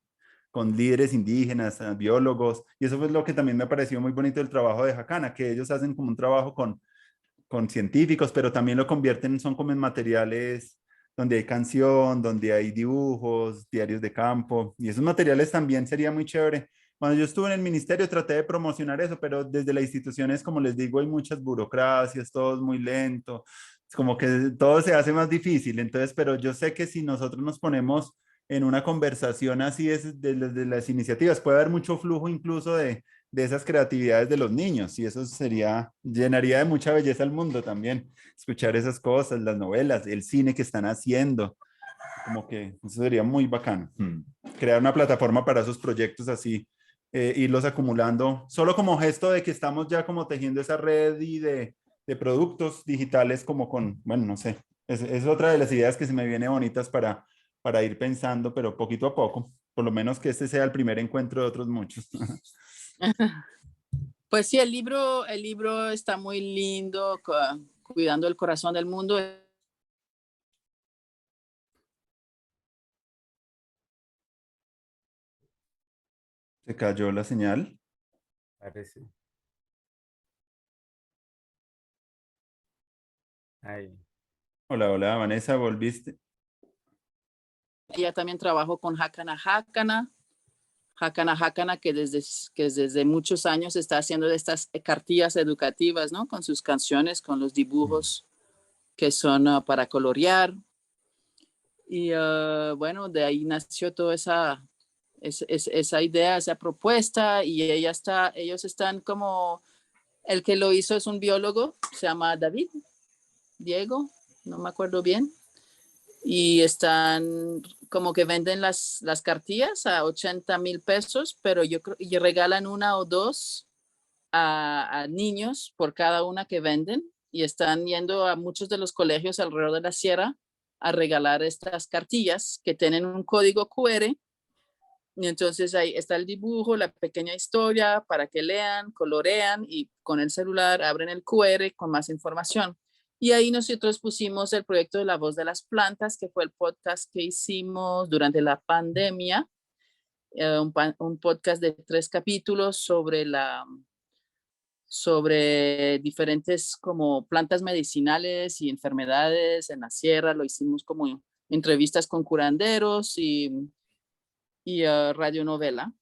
A: líderes indígenas, biólogos, y eso fue lo que también me pareció muy bonito del trabajo de Jacana, que ellos hacen como un trabajo con científicos, pero también lo convierten, son como en materiales donde hay canción, donde hay dibujos, diarios de campo, y esos materiales también sería muy chévere. Cuando yo estuve en el ministerio traté de promocionar eso, pero desde las instituciones, como les digo, hay muchas burocracias, todo es muy lento, es como que todo se hace más difícil. Entonces, pero yo sé que si nosotros nos ponemos en una conversación así de las iniciativas, puede haber mucho flujo incluso de esas creatividades de los niños y eso sería, llenaría de mucha belleza al mundo también, escuchar esas cosas, las novelas, el cine que están haciendo, como que eso sería muy bacano. Crear una plataforma para esos proyectos así, irlos acumulando, solo como gesto de que estamos ya como tejiendo esa red y de productos digitales como con, bueno, no sé, es otra de las ideas que se me viene bonitas para ir pensando, pero poquito a poco, por lo menos que este sea el primer encuentro de otros muchos.
B: Pues sí, el libro está muy lindo, cuidando el corazón del mundo.
A: Se cayó la señal.
C: Parece. Ahí.
A: Hola, hola, Vanessa, ¿volviste?
B: Ella también trabajó con Hakana Hakana. Hakana Hakana, que desde muchos años está haciendo estas cartillas educativas, ¿no? Con sus canciones, con los dibujos que son para colorear. Y bueno, de ahí nació toda esa idea, esa propuesta. Y ellos están como, el que lo hizo es un biólogo, se llama Diego, no me acuerdo bien. Y están como que venden las cartillas a 80,000 pesos, pero yo creo y regalan una o dos a niños por cada una que venden y están yendo a muchos de los colegios alrededor de la sierra a regalar estas cartillas que tienen un código QR y entonces ahí está el dibujo, la pequeña historia para que lean, colorean y con el celular abren el QR con más información. Y ahí nosotros pusimos el proyecto de La Voz de las Plantas, que fue el podcast que hicimos durante la pandemia, un podcast de 3 capítulos sobre diferentes como plantas medicinales y enfermedades en la sierra. Lo hicimos como entrevistas con curanderos y radionovela.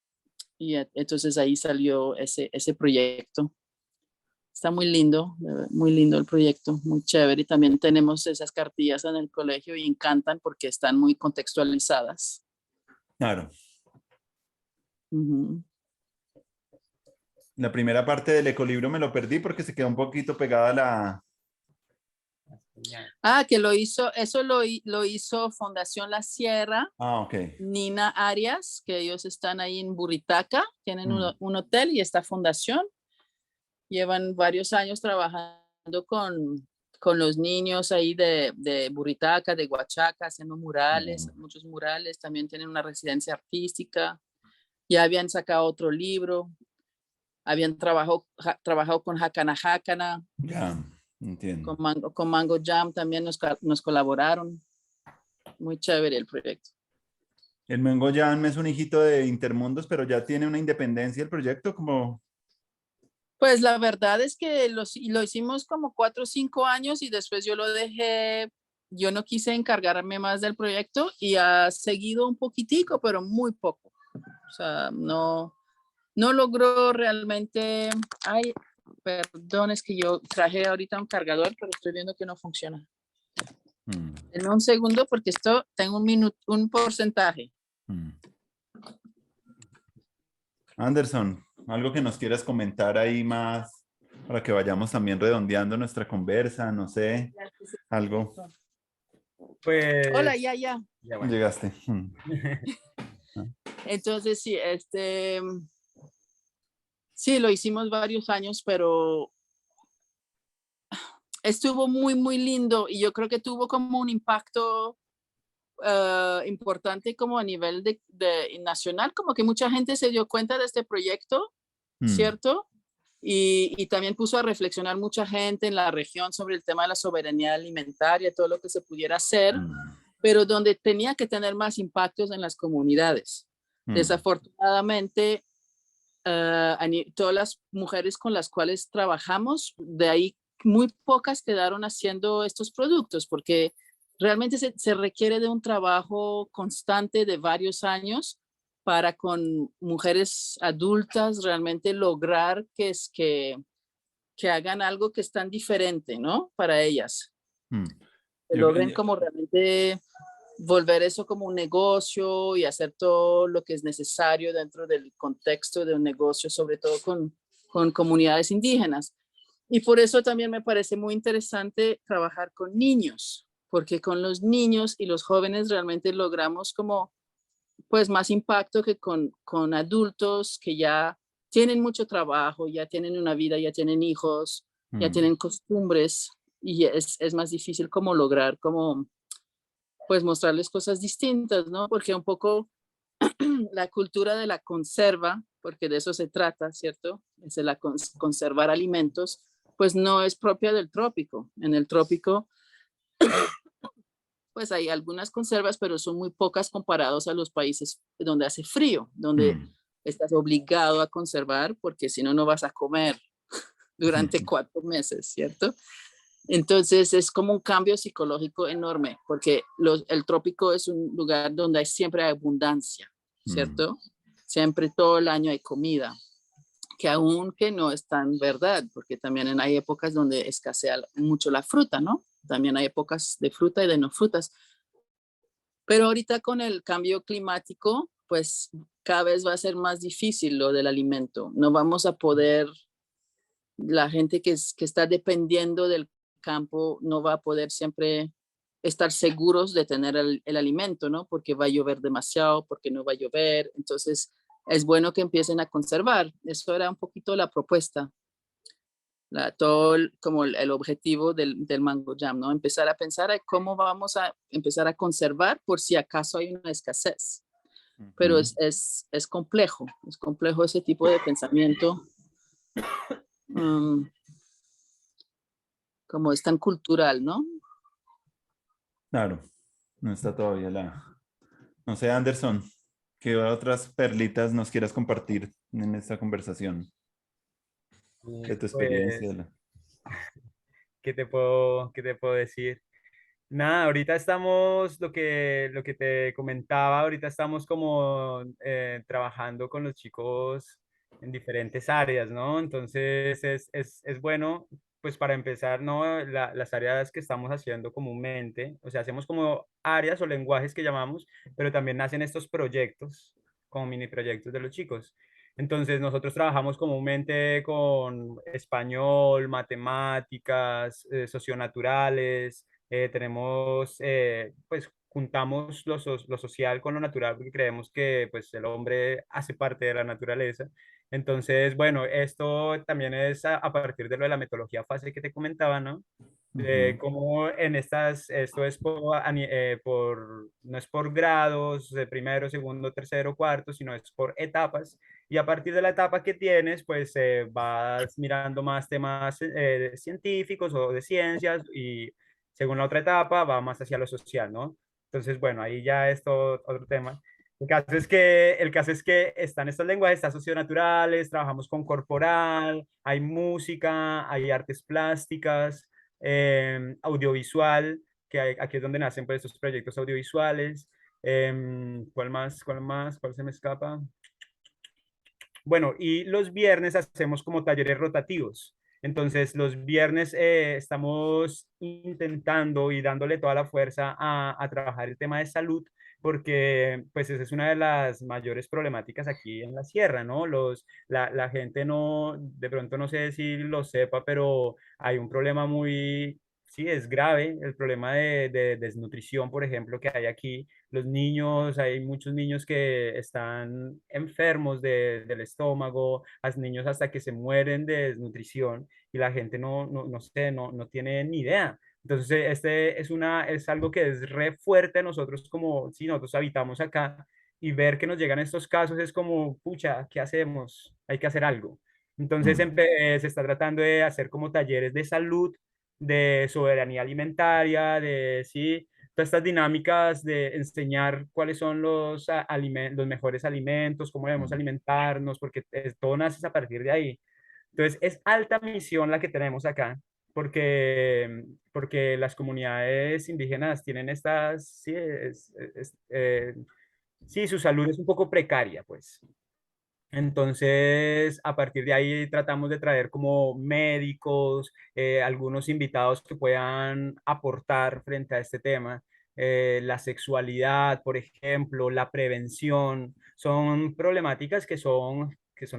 B: Y entonces ahí salió ese proyecto. Está muy lindo el proyecto, muy chévere. Y también tenemos esas cartillas en el colegio y encantan porque están muy contextualizadas.
A: Claro.
B: Uh-huh.
A: La primera parte del ecolibro me lo perdí porque se quedó un poquito pegada la...
B: Que eso lo hizo Fundación La Sierra,
A: Ah, ok.
B: Nina Arias, que ellos están ahí en Buritaca, tienen un hotel y esta fundación. Llevan varios años trabajando con los niños ahí de Buritaca, de Huachaca, haciendo murales, muchos murales. También tienen una residencia artística. Ya habían sacado otro libro. Habían trabajado con Hakana Hakana.
A: Ya, entiendo.
B: Con Mango Jam también nos colaboraron. Muy chévere el proyecto.
A: El Mengo Jan es un hijito de Intermundos, pero ya tiene una independencia el proyecto, como...
B: Pues la verdad es que lo hicimos como 4 o 5 años y después yo lo dejé, yo no quise encargarme más del proyecto y ha seguido un poquitico, pero muy poco. O sea, no logró realmente, ay, perdón, es que yo traje ahorita un cargador, pero estoy viendo que no funciona. En un segundo porque esto tengo un porcentaje.
A: Anderson, algo que nos quieras comentar ahí más para que vayamos también redondeando nuestra conversa, no sé, algo.
C: Pues,
B: Hola, ya.
C: ya bueno.
A: Llegaste.
B: Entonces, sí, sí, lo hicimos varios años, pero estuvo muy, muy lindo y yo creo que tuvo como un impacto importante como a nivel de nacional, como que mucha gente se dio cuenta de este proyecto, ¿cierto? y también puso a reflexionar mucha gente en la región sobre el tema de la soberanía alimentaria, todo lo que se pudiera hacer, pero donde tenía que tener más impactos en las comunidades. Desafortunadamente, todas las mujeres con las cuales trabajamos, de ahí muy pocas quedaron haciendo estos productos, porque realmente se requiere de un trabajo constante de varios años para con mujeres adultas realmente lograr que hagan algo que es tan diferente, ¿no? Para ellas. Que logren como realmente volver eso como un negocio y hacer todo lo que es necesario dentro del contexto de un negocio, sobre todo con comunidades indígenas. Y por eso también me parece muy interesante trabajar con niños, porque con los niños y los jóvenes realmente logramos como pues más impacto que con adultos que ya tienen mucho trabajo, ya tienen una vida, ya tienen hijos, ya tienen costumbres y es más difícil como lograr como pues mostrarles cosas distintas, ¿no? Porque un poco la cultura de la conserva, porque de eso se trata, ¿cierto? Es de la conservar alimentos, pues no es propia del trópico. En el trópico, pues hay algunas conservas, pero son muy pocas comparados a los países donde hace frío, donde estás obligado a conservar, porque si no, no vas a comer durante 4 meses, ¿cierto? Entonces es como un cambio psicológico enorme, porque el trópico es un lugar donde siempre hay abundancia, ¿cierto? Siempre todo el año hay comida, que aunque no es tan verdad, porque también hay épocas donde escasea mucho la fruta, ¿no? También hay épocas de fruta y de no frutas. Pero ahorita con el cambio climático, pues cada vez va a ser más difícil lo del alimento. No vamos a poder, la gente que está dependiendo del campo no va a poder siempre estar seguros de tener el alimento, ¿no? Porque va a llover demasiado, porque no va a llover. Entonces, es bueno que empiecen a conservar. Eso era un poquito la propuesta, todo como el objetivo del Mango Jam, ¿no? Empezar a pensar cómo vamos a empezar a conservar por si acaso hay una escasez. Pero es complejo ese tipo de pensamiento. Como es tan cultural, ¿no?
A: Claro, no está todavía No sé, Anderson, ¿qué otras perlitas nos quieras compartir en esta conversación de tu
C: Pues,
A: experiencia?
C: qué te puedo decir? Nada, ahorita estamos, lo que te comentaba, ahorita estamos como trabajando con los chicos en diferentes áreas, ¿no? Entonces es bueno, pues para empezar, ¿no? Las áreas que estamos haciendo comúnmente, o sea, hacemos como áreas o lenguajes que llamamos, pero también nacen estos proyectos, como mini proyectos de los chicos. Entonces, nosotros trabajamos comúnmente con español, matemáticas, socionaturales, tenemos, pues juntamos lo social con lo natural porque creemos que pues el hombre hace parte de la naturaleza. Entonces, bueno, esto también es a partir de lo de la metodología fase que te comentaba, ¿no? Como en estas, esto es no es por grados, de primero, segundo, tercero, cuarto, sino es por etapas. Y a partir de la etapa que tienes, pues vas mirando más temas científicos o de ciencias y según la otra etapa va más hacia lo social, ¿no? Entonces, bueno, ahí ya es todo otro tema. El caso es que están estos lenguajes, están socionaturales, trabajamos con corporal, hay música, hay artes plásticas, audiovisual, aquí es donde nacen pues, estos proyectos audiovisuales. ¿Cuál más? ¿Cuál más? ¿Cuál se me escapa? Bueno, y los viernes hacemos como talleres rotativos. Entonces, los viernes estamos intentando y dándole toda la fuerza a trabajar el tema de salud, porque pues esa es una de las mayores problemáticas aquí en la sierra, ¿no? La gente no, de pronto no sé si lo sepa, pero hay un problema muy, sí, es grave, el problema de desnutrición, por ejemplo, que hay aquí los niños, hay muchos niños que están enfermos del estómago, hay niños hasta que se mueren de desnutrición y la gente no sé, no tiene ni idea. Entonces, es algo que es re fuerte a nosotros como si nosotros habitamos acá y ver que nos llegan estos casos es como, pucha, ¿qué hacemos? Hay que hacer algo. Entonces se está tratando de hacer como talleres de salud, de soberanía alimentaria, de sí, todas estas dinámicas de enseñar cuáles son los mejores alimentos, cómo debemos alimentarnos, porque todo nace a partir de ahí. Entonces, es alta misión la que tenemos acá, porque las comunidades indígenas tienen estas, sí, sí, su salud es un poco precaria, pues. Entonces, a partir de ahí tratamos de traer como médicos, algunos invitados que puedan aportar frente a este tema. La sexualidad, por ejemplo, la prevención, son problemáticas que son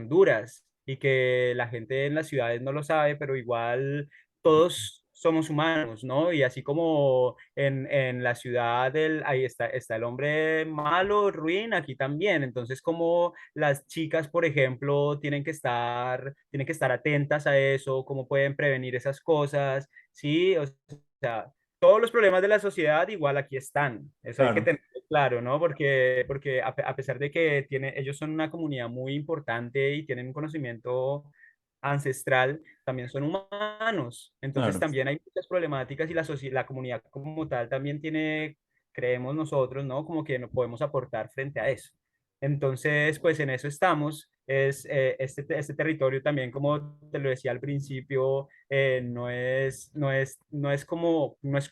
C: duras y que la gente en las ciudades no lo sabe, pero igual todos somos humanos, ¿no? Y así como en la ciudad ahí está el hombre malo, ruin, aquí también. Entonces, como las chicas, por ejemplo, tienen que estar atentas a eso, cómo pueden prevenir esas cosas, ¿sí? O sea, todos los problemas de la sociedad igual aquí están. Eso hay que
A: Claro,
C: tener claro, ¿no? Porque a pesar de que ellos son una comunidad muy importante y tienen un conocimiento ancestral, también son humanos. Entonces
A: claro.
C: también hay muchas problemáticas y la comunidad como tal también tiene, creemos nosotros, ¿no? Como que no podemos aportar frente a eso. Entonces, pues en eso estamos. Este territorio también, como te lo decía al principio, no es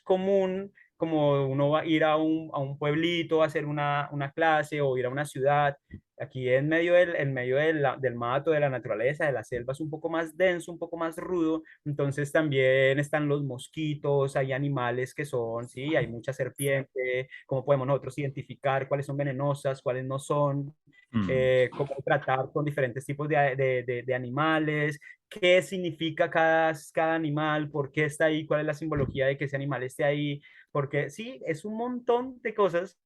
C: común como uno va a ir a un pueblito a hacer una clase o ir a una ciudad. Aquí en medio del mato, de la naturaleza, de la selva, es un poco más denso, un poco más rudo. Entonces también están los mosquitos, hay animales que son, sí, hay mucha serpiente. ¿Cómo podemos nosotros identificar cuáles son venenosas, cuáles no son?
A: Mm,
C: Cómo tratar con diferentes tipos de animales, qué significa cada animal, por qué está ahí, cuál es la simbología de que ese animal esté ahí, porque sí, es un montón de cosas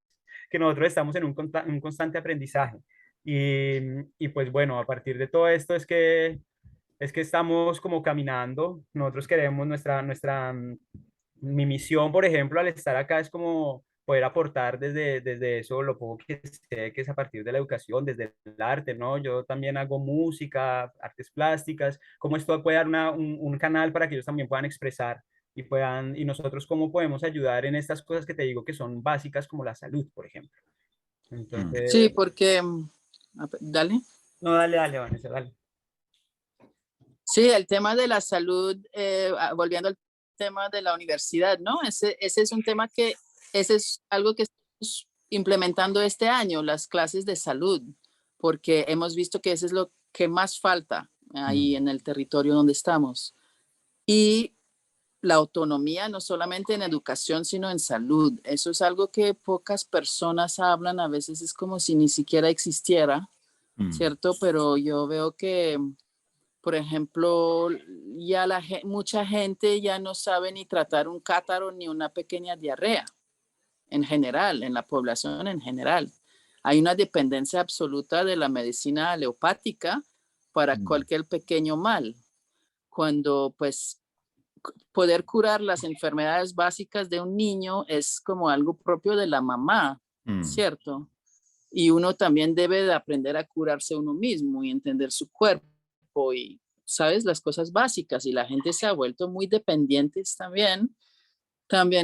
C: que nosotros estamos en un constante aprendizaje. Y, y pues bueno, a partir de todo esto es que estamos como caminando, nosotros queremos mi misión, por ejemplo, al estar acá es como poder aportar desde eso lo poco que sé, que es a partir de la educación, desde el arte, ¿no? Yo también hago música, artes plásticas, cómo esto puede dar un canal para que ellos también puedan expresar y nosotros cómo podemos ayudar en estas cosas que te digo que son básicas como la salud, por ejemplo.
A: mm,
B: Sí,
C: Entonces,
B: porque, dale.
C: no, dale, dale, Vanessa, dale.
B: Sí, el tema de la salud, volviendo al tema de la universidad, ¿no? Ese es un tema ese es algo que estamos implementando este año, las clases de salud, porque hemos visto que eso es lo que más falta ahí
A: mm,
B: en el territorio donde estamos. Y la autonomía, no solamente en educación, sino en salud. Eso es algo que pocas personas hablan, a veces es como si ni siquiera existiera,
A: mm,
B: ¿cierto? Pero yo veo que por ejemplo, ya mucha gente ya no sabe ni tratar un cátaro ni una pequeña diarrea en general, en la población en general. Hay una dependencia absoluta de la medicina aleopática para
A: mm,
B: cualquier pequeño mal, cuando pues poder curar las enfermedades básicas de un niño es como algo propio de la mamá,
A: mm,
B: ¿cierto? Y uno también debe de aprender a curarse uno mismo y entender su cuerpo y, ¿sabes? Las cosas básicas. Y la gente se ha vuelto muy dependientes también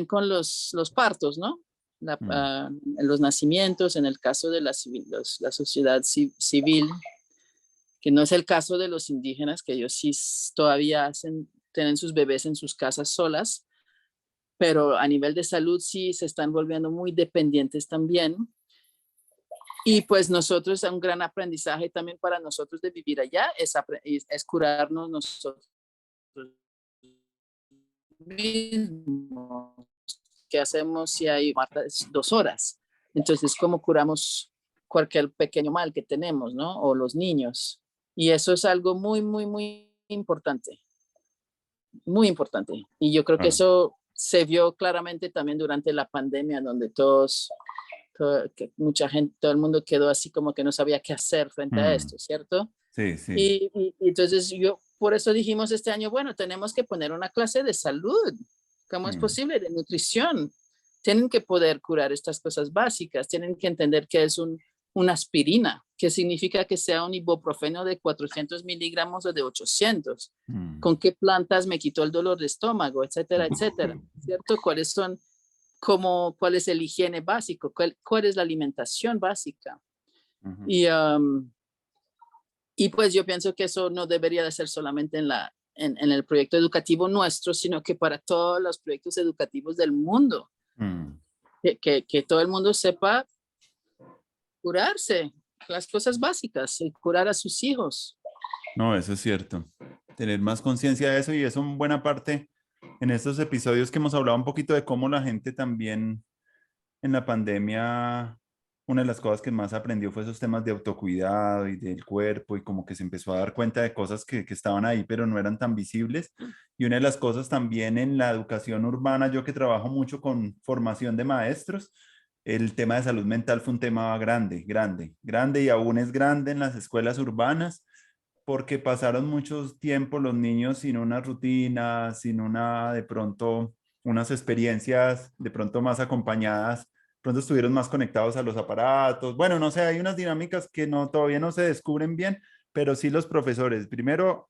B: con los partos, ¿no?
A: mm,
B: Los nacimientos, en el caso de la sociedad civil, que no es el caso de los indígenas, que ellos sí todavía tienen sus bebés en sus casas solas, pero a nivel de salud sí se están volviendo muy dependientes también. Y pues nosotros, un gran aprendizaje también para nosotros de vivir allá es curarnos nosotros mismos. ¿Qué hacemos si hay más de 2 horas? Entonces, ¿cómo curamos cualquier pequeño mal que tenemos, ¿no? O los niños. Y eso es algo muy, muy, muy importante, muy importante. Y yo creo que
A: claro.
B: eso se vio claramente también durante la pandemia, donde que mucha gente, todo el mundo quedó así como que no sabía qué hacer frente a
A: Mm,
B: esto, ¿cierto?
A: sí, sí.
B: Y entonces por eso dijimos este año, bueno, tenemos que poner una clase de salud. ¿Cómo es
A: Mm,
B: posible? De nutrición. Tienen que poder curar estas cosas básicas, tienen que entender que es una aspirina, ¿Qué significa que sea un ibuprofeno de 400 miligramos o de 800? ¿Con qué plantas me quitó el dolor de estómago? Etcétera, etcétera. ¿Cierto? ¿Cuáles son, cuál es el higiene básico? ¿Cuál es la alimentación básica? Y pues yo pienso que eso no debería de ser solamente en el proyecto educativo nuestro, sino que para todos los proyectos educativos del mundo. Que todo el mundo sepa curarse, las cosas básicas, y curar a sus hijos.
A: No, eso es cierto. Tener más conciencia de eso, y eso en buena parte en estos episodios que hemos hablado un poquito de cómo la gente también en la pandemia, una de las cosas que más aprendió fue esos temas de autocuidado y del cuerpo, y como que se empezó a dar cuenta de cosas que estaban ahí pero no eran tan visibles. Y una de las cosas también en la educación urbana, yo que trabajo mucho con formación de maestros, el tema de salud mental fue un tema grande, grande, grande, y aún es grande en las escuelas urbanas, porque pasaron mucho tiempo los niños sin una rutina, sin una, de pronto, unas experiencias de pronto más acompañadas, de pronto estuvieron más conectados a los aparatos. Bueno, no sé, hay unas dinámicas que no, todavía no se descubren bien, pero sí los profesores. Primero,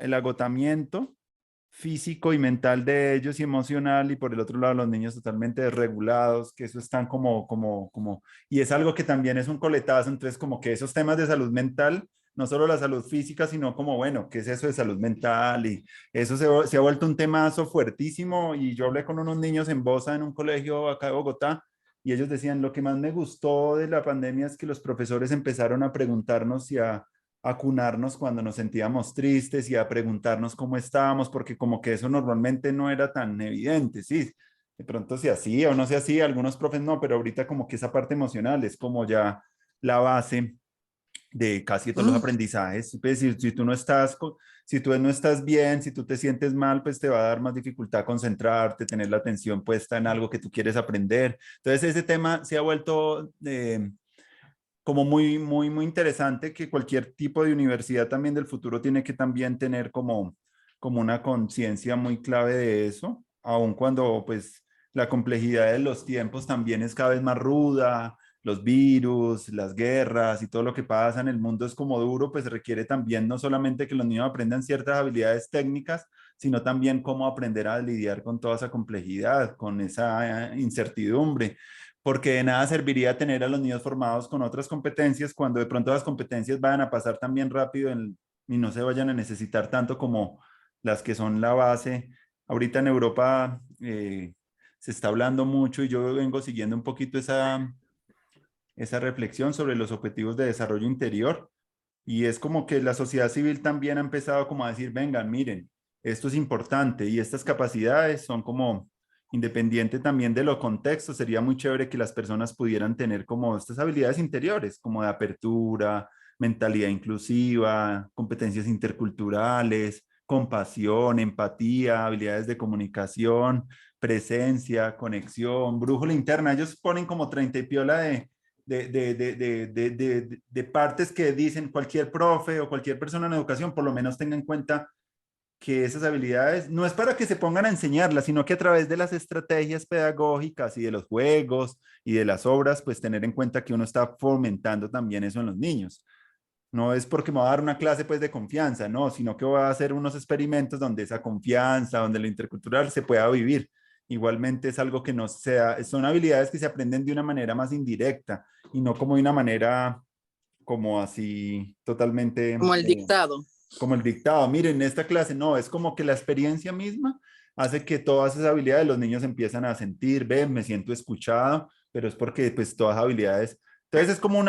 A: el agotamiento físico y mental de ellos y emocional, y por el otro lado los niños totalmente desregulados, que eso están y es algo que también es un coletazo. Entonces como que esos temas de salud mental, no solo la salud física, sino como, bueno, ¿qué es eso de salud mental? Y eso se ha vuelto un temazo fuertísimo. Y yo hablé con unos niños en Bosa, en un colegio acá de Bogotá, y ellos decían, lo que más me gustó de la pandemia es que los profesores empezaron a preguntarnos y a acunarnos cuando nos sentíamos tristes y a preguntarnos cómo estábamos, porque como que eso normalmente no era tan evidente, sí, de pronto se hacía o no se hacía, algunos profes no, pero ahorita como que esa parte emocional es como ya la base de casi todos los aprendizajes. Es decir, si tú no estás, si tú no estás bien, si tú te sientes mal, pues te va a dar más dificultad concentrarte, tener la atención puesta en algo que tú quieres aprender. Entonces ese tema se ha vuelto como muy interesante, que cualquier tipo de universidad también del futuro tiene que también tener como una conciencia muy clave de eso, aun cuando pues la complejidad de los tiempos también es cada vez más ruda, los virus, las guerras y todo lo que pasa en el mundo es como duro, pues requiere también no solamente que los niños aprendan ciertas habilidades técnicas, sino también cómo aprender a lidiar con toda esa complejidad, con esa incertidumbre, porque de nada serviría tener a los niños formados con otras competencias cuando de pronto las competencias vayan a pasar también rápido y no se vayan a necesitar tanto como las que son la base. Ahorita en Europa se está hablando mucho, y yo vengo siguiendo un poquito esa reflexión sobre los objetivos de desarrollo interior, y es como que la sociedad civil también ha empezado como a decir, vengan, miren, esto es importante y estas capacidades son como independiente también de los contextos. Sería muy chévere que las personas pudieran tener como estas habilidades interiores, como de apertura, mentalidad inclusiva, competencias interculturales, compasión, empatía, habilidades de comunicación, presencia, conexión, brújula interna. Ellos ponen como 30 y piola de partes que dicen cualquier profe o cualquier persona en educación por lo menos tenga en cuenta que esas habilidades no es para que se pongan a enseñarlas, sino que a través de las estrategias pedagógicas y de los juegos y de las obras, pues tener en cuenta que uno está fomentando también eso en los niños. No es porque me va a dar una clase pues de confianza, no, sino que voy a hacer unos experimentos donde esa confianza, donde lo intercultural se pueda vivir. Igualmente es algo que no sea, son habilidades que se aprenden de una manera más indirecta y no como de una manera como así totalmente
B: Como el dictado.
A: como el dictado. Miren, en esta clase no, es como que la experiencia misma hace que todas esas habilidades los niños empiezan a sentir, ven, me siento escuchado, pero es porque pues todas habilidades. Entonces es como un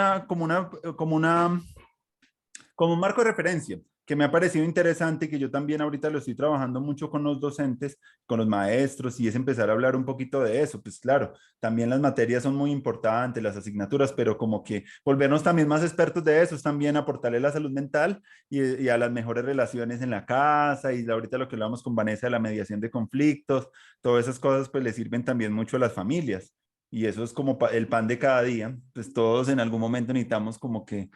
A: marco de referencia que me ha parecido interesante, que yo también ahorita lo estoy trabajando mucho con los docentes, con los maestros, y es empezar a hablar un poquito de eso. Pues claro, también las materias son muy importantes, las asignaturas, pero como que volvernos también más expertos de eso es también aportarle la salud mental y a las mejores relaciones en la casa, y ahorita lo que hablamos con Vanessa de la mediación de conflictos, todas esas cosas pues le sirven también mucho a las familias. Y eso es como el pan de cada día, pues todos en algún momento necesitamos como que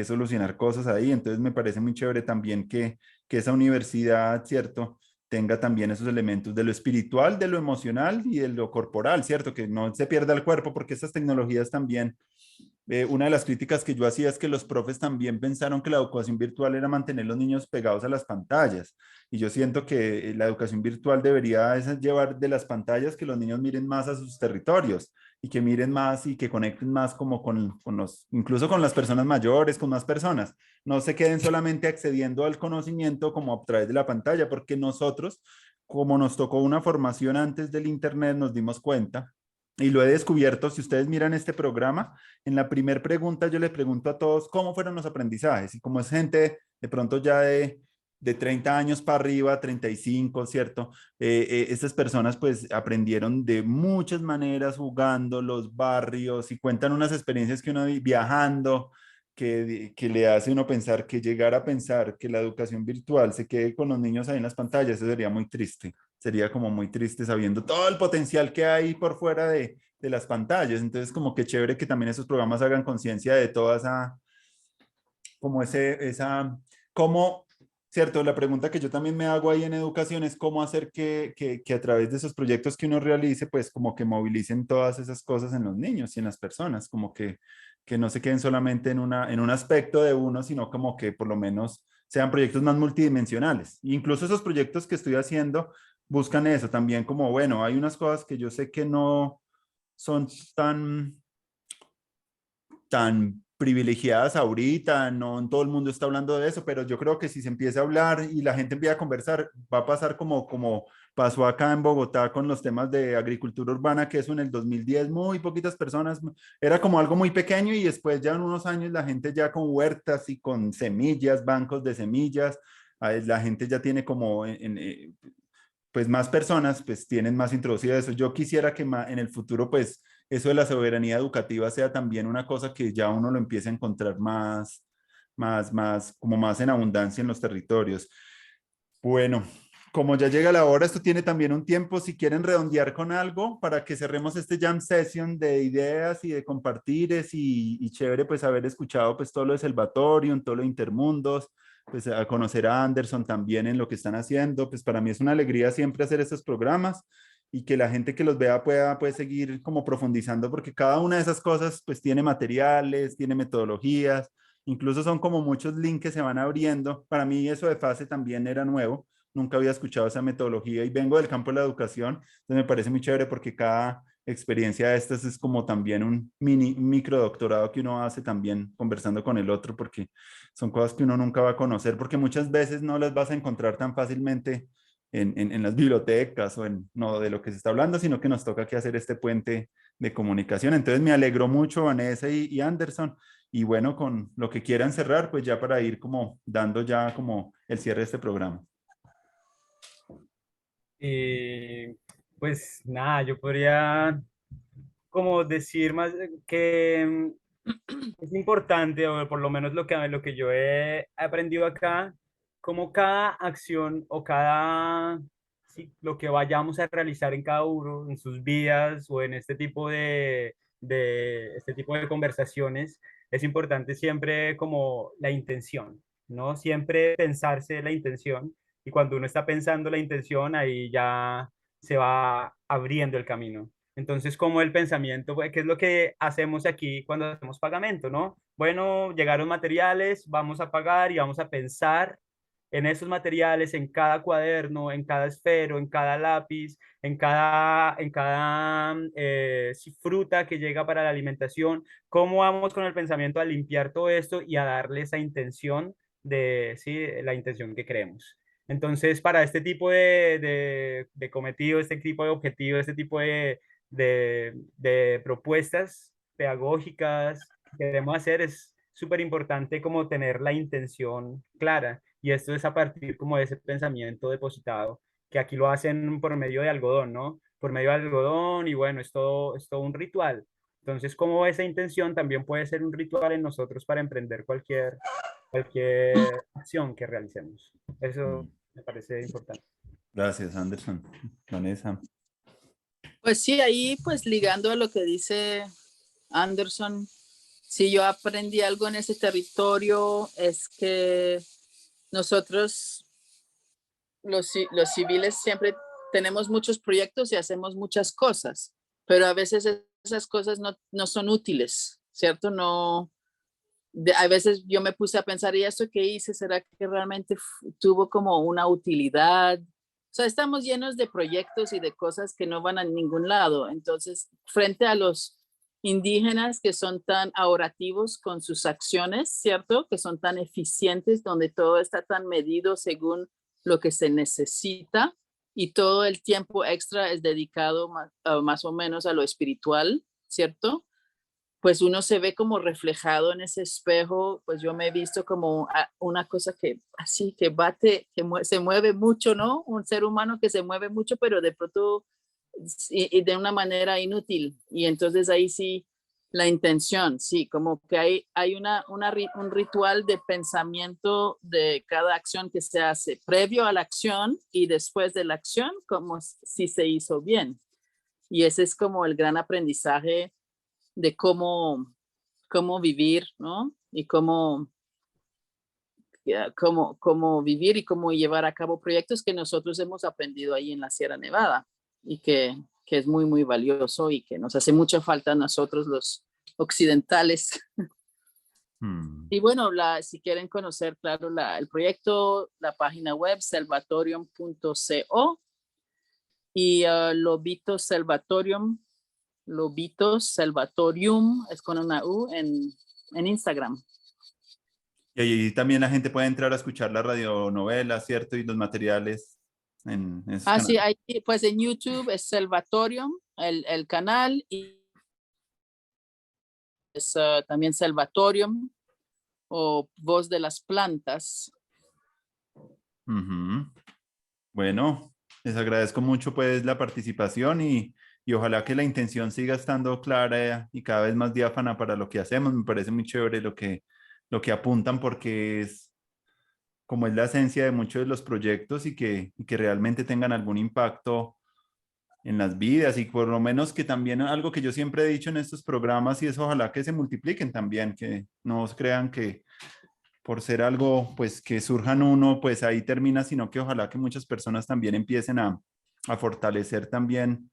A: solucionar cosas ahí. Entonces me parece muy chévere también que esa universidad, ¿cierto? Tenga también esos elementos de lo espiritual, de lo emocional y de lo corporal, ¿cierto? Que no se pierda el cuerpo, porque estas tecnologías también una de las críticas que yo hacía es que los profes también pensaron que la educación virtual era mantener los niños pegados a las pantallas. Y yo siento que la educación virtual debería llevar de las pantallas que los niños miren más a sus territorios y que miren más y que conecten más como con los, incluso con las personas mayores, con más personas. No se queden solamente accediendo al conocimiento como a través de la pantalla, porque nosotros, como nos tocó una formación antes del Internet, nos dimos cuenta y lo he descubierto. Si ustedes miran este programa, en la primera pregunta yo le pregunto a todos cómo fueron los aprendizajes y como es gente de pronto ya de 30 años para arriba, 35, ¿cierto? Estas personas pues aprendieron de muchas maneras jugando los barrios y cuentan unas experiencias que uno viajando, que le hace uno pensar que llegar a pensar que la educación virtual se quede con los niños ahí en las pantallas, eso sería muy triste. Sería como muy triste sabiendo todo el potencial que hay por fuera de las pantallas. Entonces, como que chévere que también esos programas hagan conciencia de toda esa, como cómo, cierto, la pregunta que yo también me hago ahí en educación es cómo hacer que a través de esos proyectos que uno realice, pues como que movilicen todas esas cosas en los niños y en las personas, como que no se queden solamente en un aspecto de uno, sino como que por lo menos sean proyectos más multidimensionales. Incluso esos proyectos que estoy haciendo buscan eso también, como, bueno, hay unas cosas que yo sé que no son tan privilegiadas ahorita, no todo el mundo está hablando de eso, pero yo creo que si se empieza a hablar y la gente empieza a conversar, va a pasar como pasó acá en Bogotá con los temas de agricultura urbana, que eso en el 2010 muy poquitas personas, era como algo muy pequeño y después ya en unos años la gente ya con huertas y con semillas, bancos de semillas, la gente ya tiene como pues más personas pues tienen más introducido eso. Yo quisiera que en el futuro pues eso de la soberanía educativa sea también una cosa que ya uno lo empiece a encontrar como más en abundancia en los territorios. Bueno, como ya llega la hora, esto tiene también un tiempo, si quieren redondear con algo para que cerremos este jam session de ideas y de compartires y chévere pues haber escuchado pues todo lo de Salvatorium, todo lo de Intermundos, pues a conocer a Anderson también en lo que están haciendo, pues para mí es una alegría siempre hacer estos programas y que la gente que los vea puede seguir como profundizando porque cada una de esas cosas pues tiene materiales, tiene metodologías, incluso son como muchos links que se van abriendo. Para mí eso de fase también era nuevo, nunca había escuchado esa metodología y vengo del campo de la educación, entonces me parece muy chévere porque cada experiencia de estas es como también un micro doctorado que uno hace también conversando con el otro porque son cosas que uno nunca va a conocer porque muchas veces no las vas a encontrar tan fácilmente en las bibliotecas o no de lo que se está hablando, sino que nos toca que hacer este puente de comunicación. Entonces me alegró mucho Vanessa y Anderson. Y bueno, con lo que quieran cerrar, pues ya para ir como dando ya como el cierre de este programa.
C: Y pues nada, yo podría como decir más que es importante, o por lo menos lo que yo he aprendido acá, como cada acción o cada, sí, lo que vayamos a realizar en cada uno, en sus vidas o en este tipo de conversaciones, es importante siempre como la intención, ¿no? Siempre pensarse la intención y cuando uno está pensando la intención, ahí ya se va abriendo el camino. Entonces, como el pensamiento, pues, ¿qué es lo que hacemos aquí cuando hacemos pagamento, no? Bueno, llegaron materiales, vamos a pagar y vamos a pensar en esos materiales, en cada cuaderno, en cada esfero, en cada lápiz, en cada sí, fruta que llega para la alimentación. ¿Cómo vamos con el pensamiento a limpiar todo esto y a darle esa intención de, sí, la intención que queremos? Entonces, para este tipo de cometido, este tipo de objetivo, este tipo de propuestas pedagógicas que queremos hacer, es súper importante como tener la intención clara. Y esto es a partir como de ese pensamiento depositado, que aquí lo hacen por medio de algodón, ¿no? Por medio de algodón y bueno, es todo un ritual. Entonces, como esa intención también puede ser un ritual en nosotros para emprender cualquier acción que realicemos. Eso me parece importante.
A: Gracias, Anderson. Vanessa.
B: Pues sí, ahí pues ligando a lo que dice Anderson, si yo aprendí algo en ese territorio es que nosotros los civiles siempre tenemos muchos proyectos y hacemos muchas cosas, pero a veces esas cosas no son útiles. ¿cierto? No, a veces yo me puse a pensar, ¿y esto que hice? ¿Será que realmente tuvo como una utilidad? O sea, estamos llenos de proyectos y de cosas que no van a ningún lado. Entonces, frente a los indígenas que son tan ahorrativos con sus acciones, ¿cierto? Que son tan eficientes, donde todo está tan medido según lo que se necesita y todo el tiempo extra es dedicado más o menos a lo espiritual, ¿cierto? Pues uno se ve como reflejado en ese espejo, pues yo me he visto como una cosa que así, que bate, que se mueve mucho, ¿no? Un ser humano que se mueve mucho, pero de pronto y de una manera inútil. Y entonces ahí sí, la intención, sí, como que hay un ritual de pensamiento de cada acción que se hace previo a la acción y después de la acción, como si se hizo bien. Y ese es como el gran aprendizaje de cómo vivir, ¿no? Y cómo vivir y cómo llevar a cabo proyectos que nosotros hemos aprendido ahí en la Sierra Nevada y que es muy, muy valioso y que nos hace mucha falta a nosotros los occidentales. Y bueno, si quieren conocer, claro, el proyecto, la página web, salvatorium.co y Lobitos Salvatorium, Lobitos Salvatorium, es con una U en Instagram.
A: Y ahí también la gente puede entrar a escuchar la radionovela, ¿cierto? Y los materiales en esos canales.
B: Sí, ahí, pues en YouTube es Salvatorium, el canal, y es también Salvatorium o Voz de las Plantas.
A: Bueno, les agradezco mucho pues la participación y ojalá que la intención siga estando clara y cada vez más diáfana para lo que hacemos. Me parece muy chévere lo que apuntan porque es como es la esencia de muchos de los proyectos y que realmente tengan algún impacto en las vidas y por lo menos que también algo que yo siempre he dicho en estos programas y es ojalá que se multipliquen también, que no crean que por ser algo pues que surjan uno pues ahí termina, sino que ojalá que muchas personas también empiecen a fortalecer también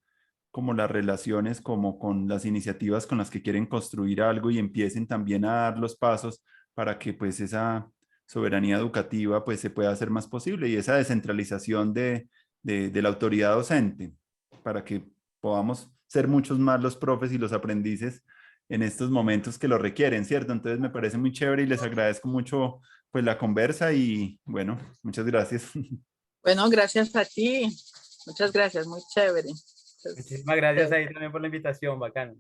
A: como las relaciones, como con las iniciativas con las que quieren construir algo y empiecen también a dar los pasos para que pues esa soberanía educativa pues se pueda hacer más posible y esa descentralización de la autoridad docente para que podamos ser muchos más los profes y los aprendices en estos momentos que lo requieren, ¿cierto? Entonces me parece muy chévere y les agradezco mucho pues la conversa y bueno, muchas gracias.
B: Bueno, gracias a ti. Muchas gracias, muy chévere.
C: Muchísimas gracias ahí también por la invitación, bacán.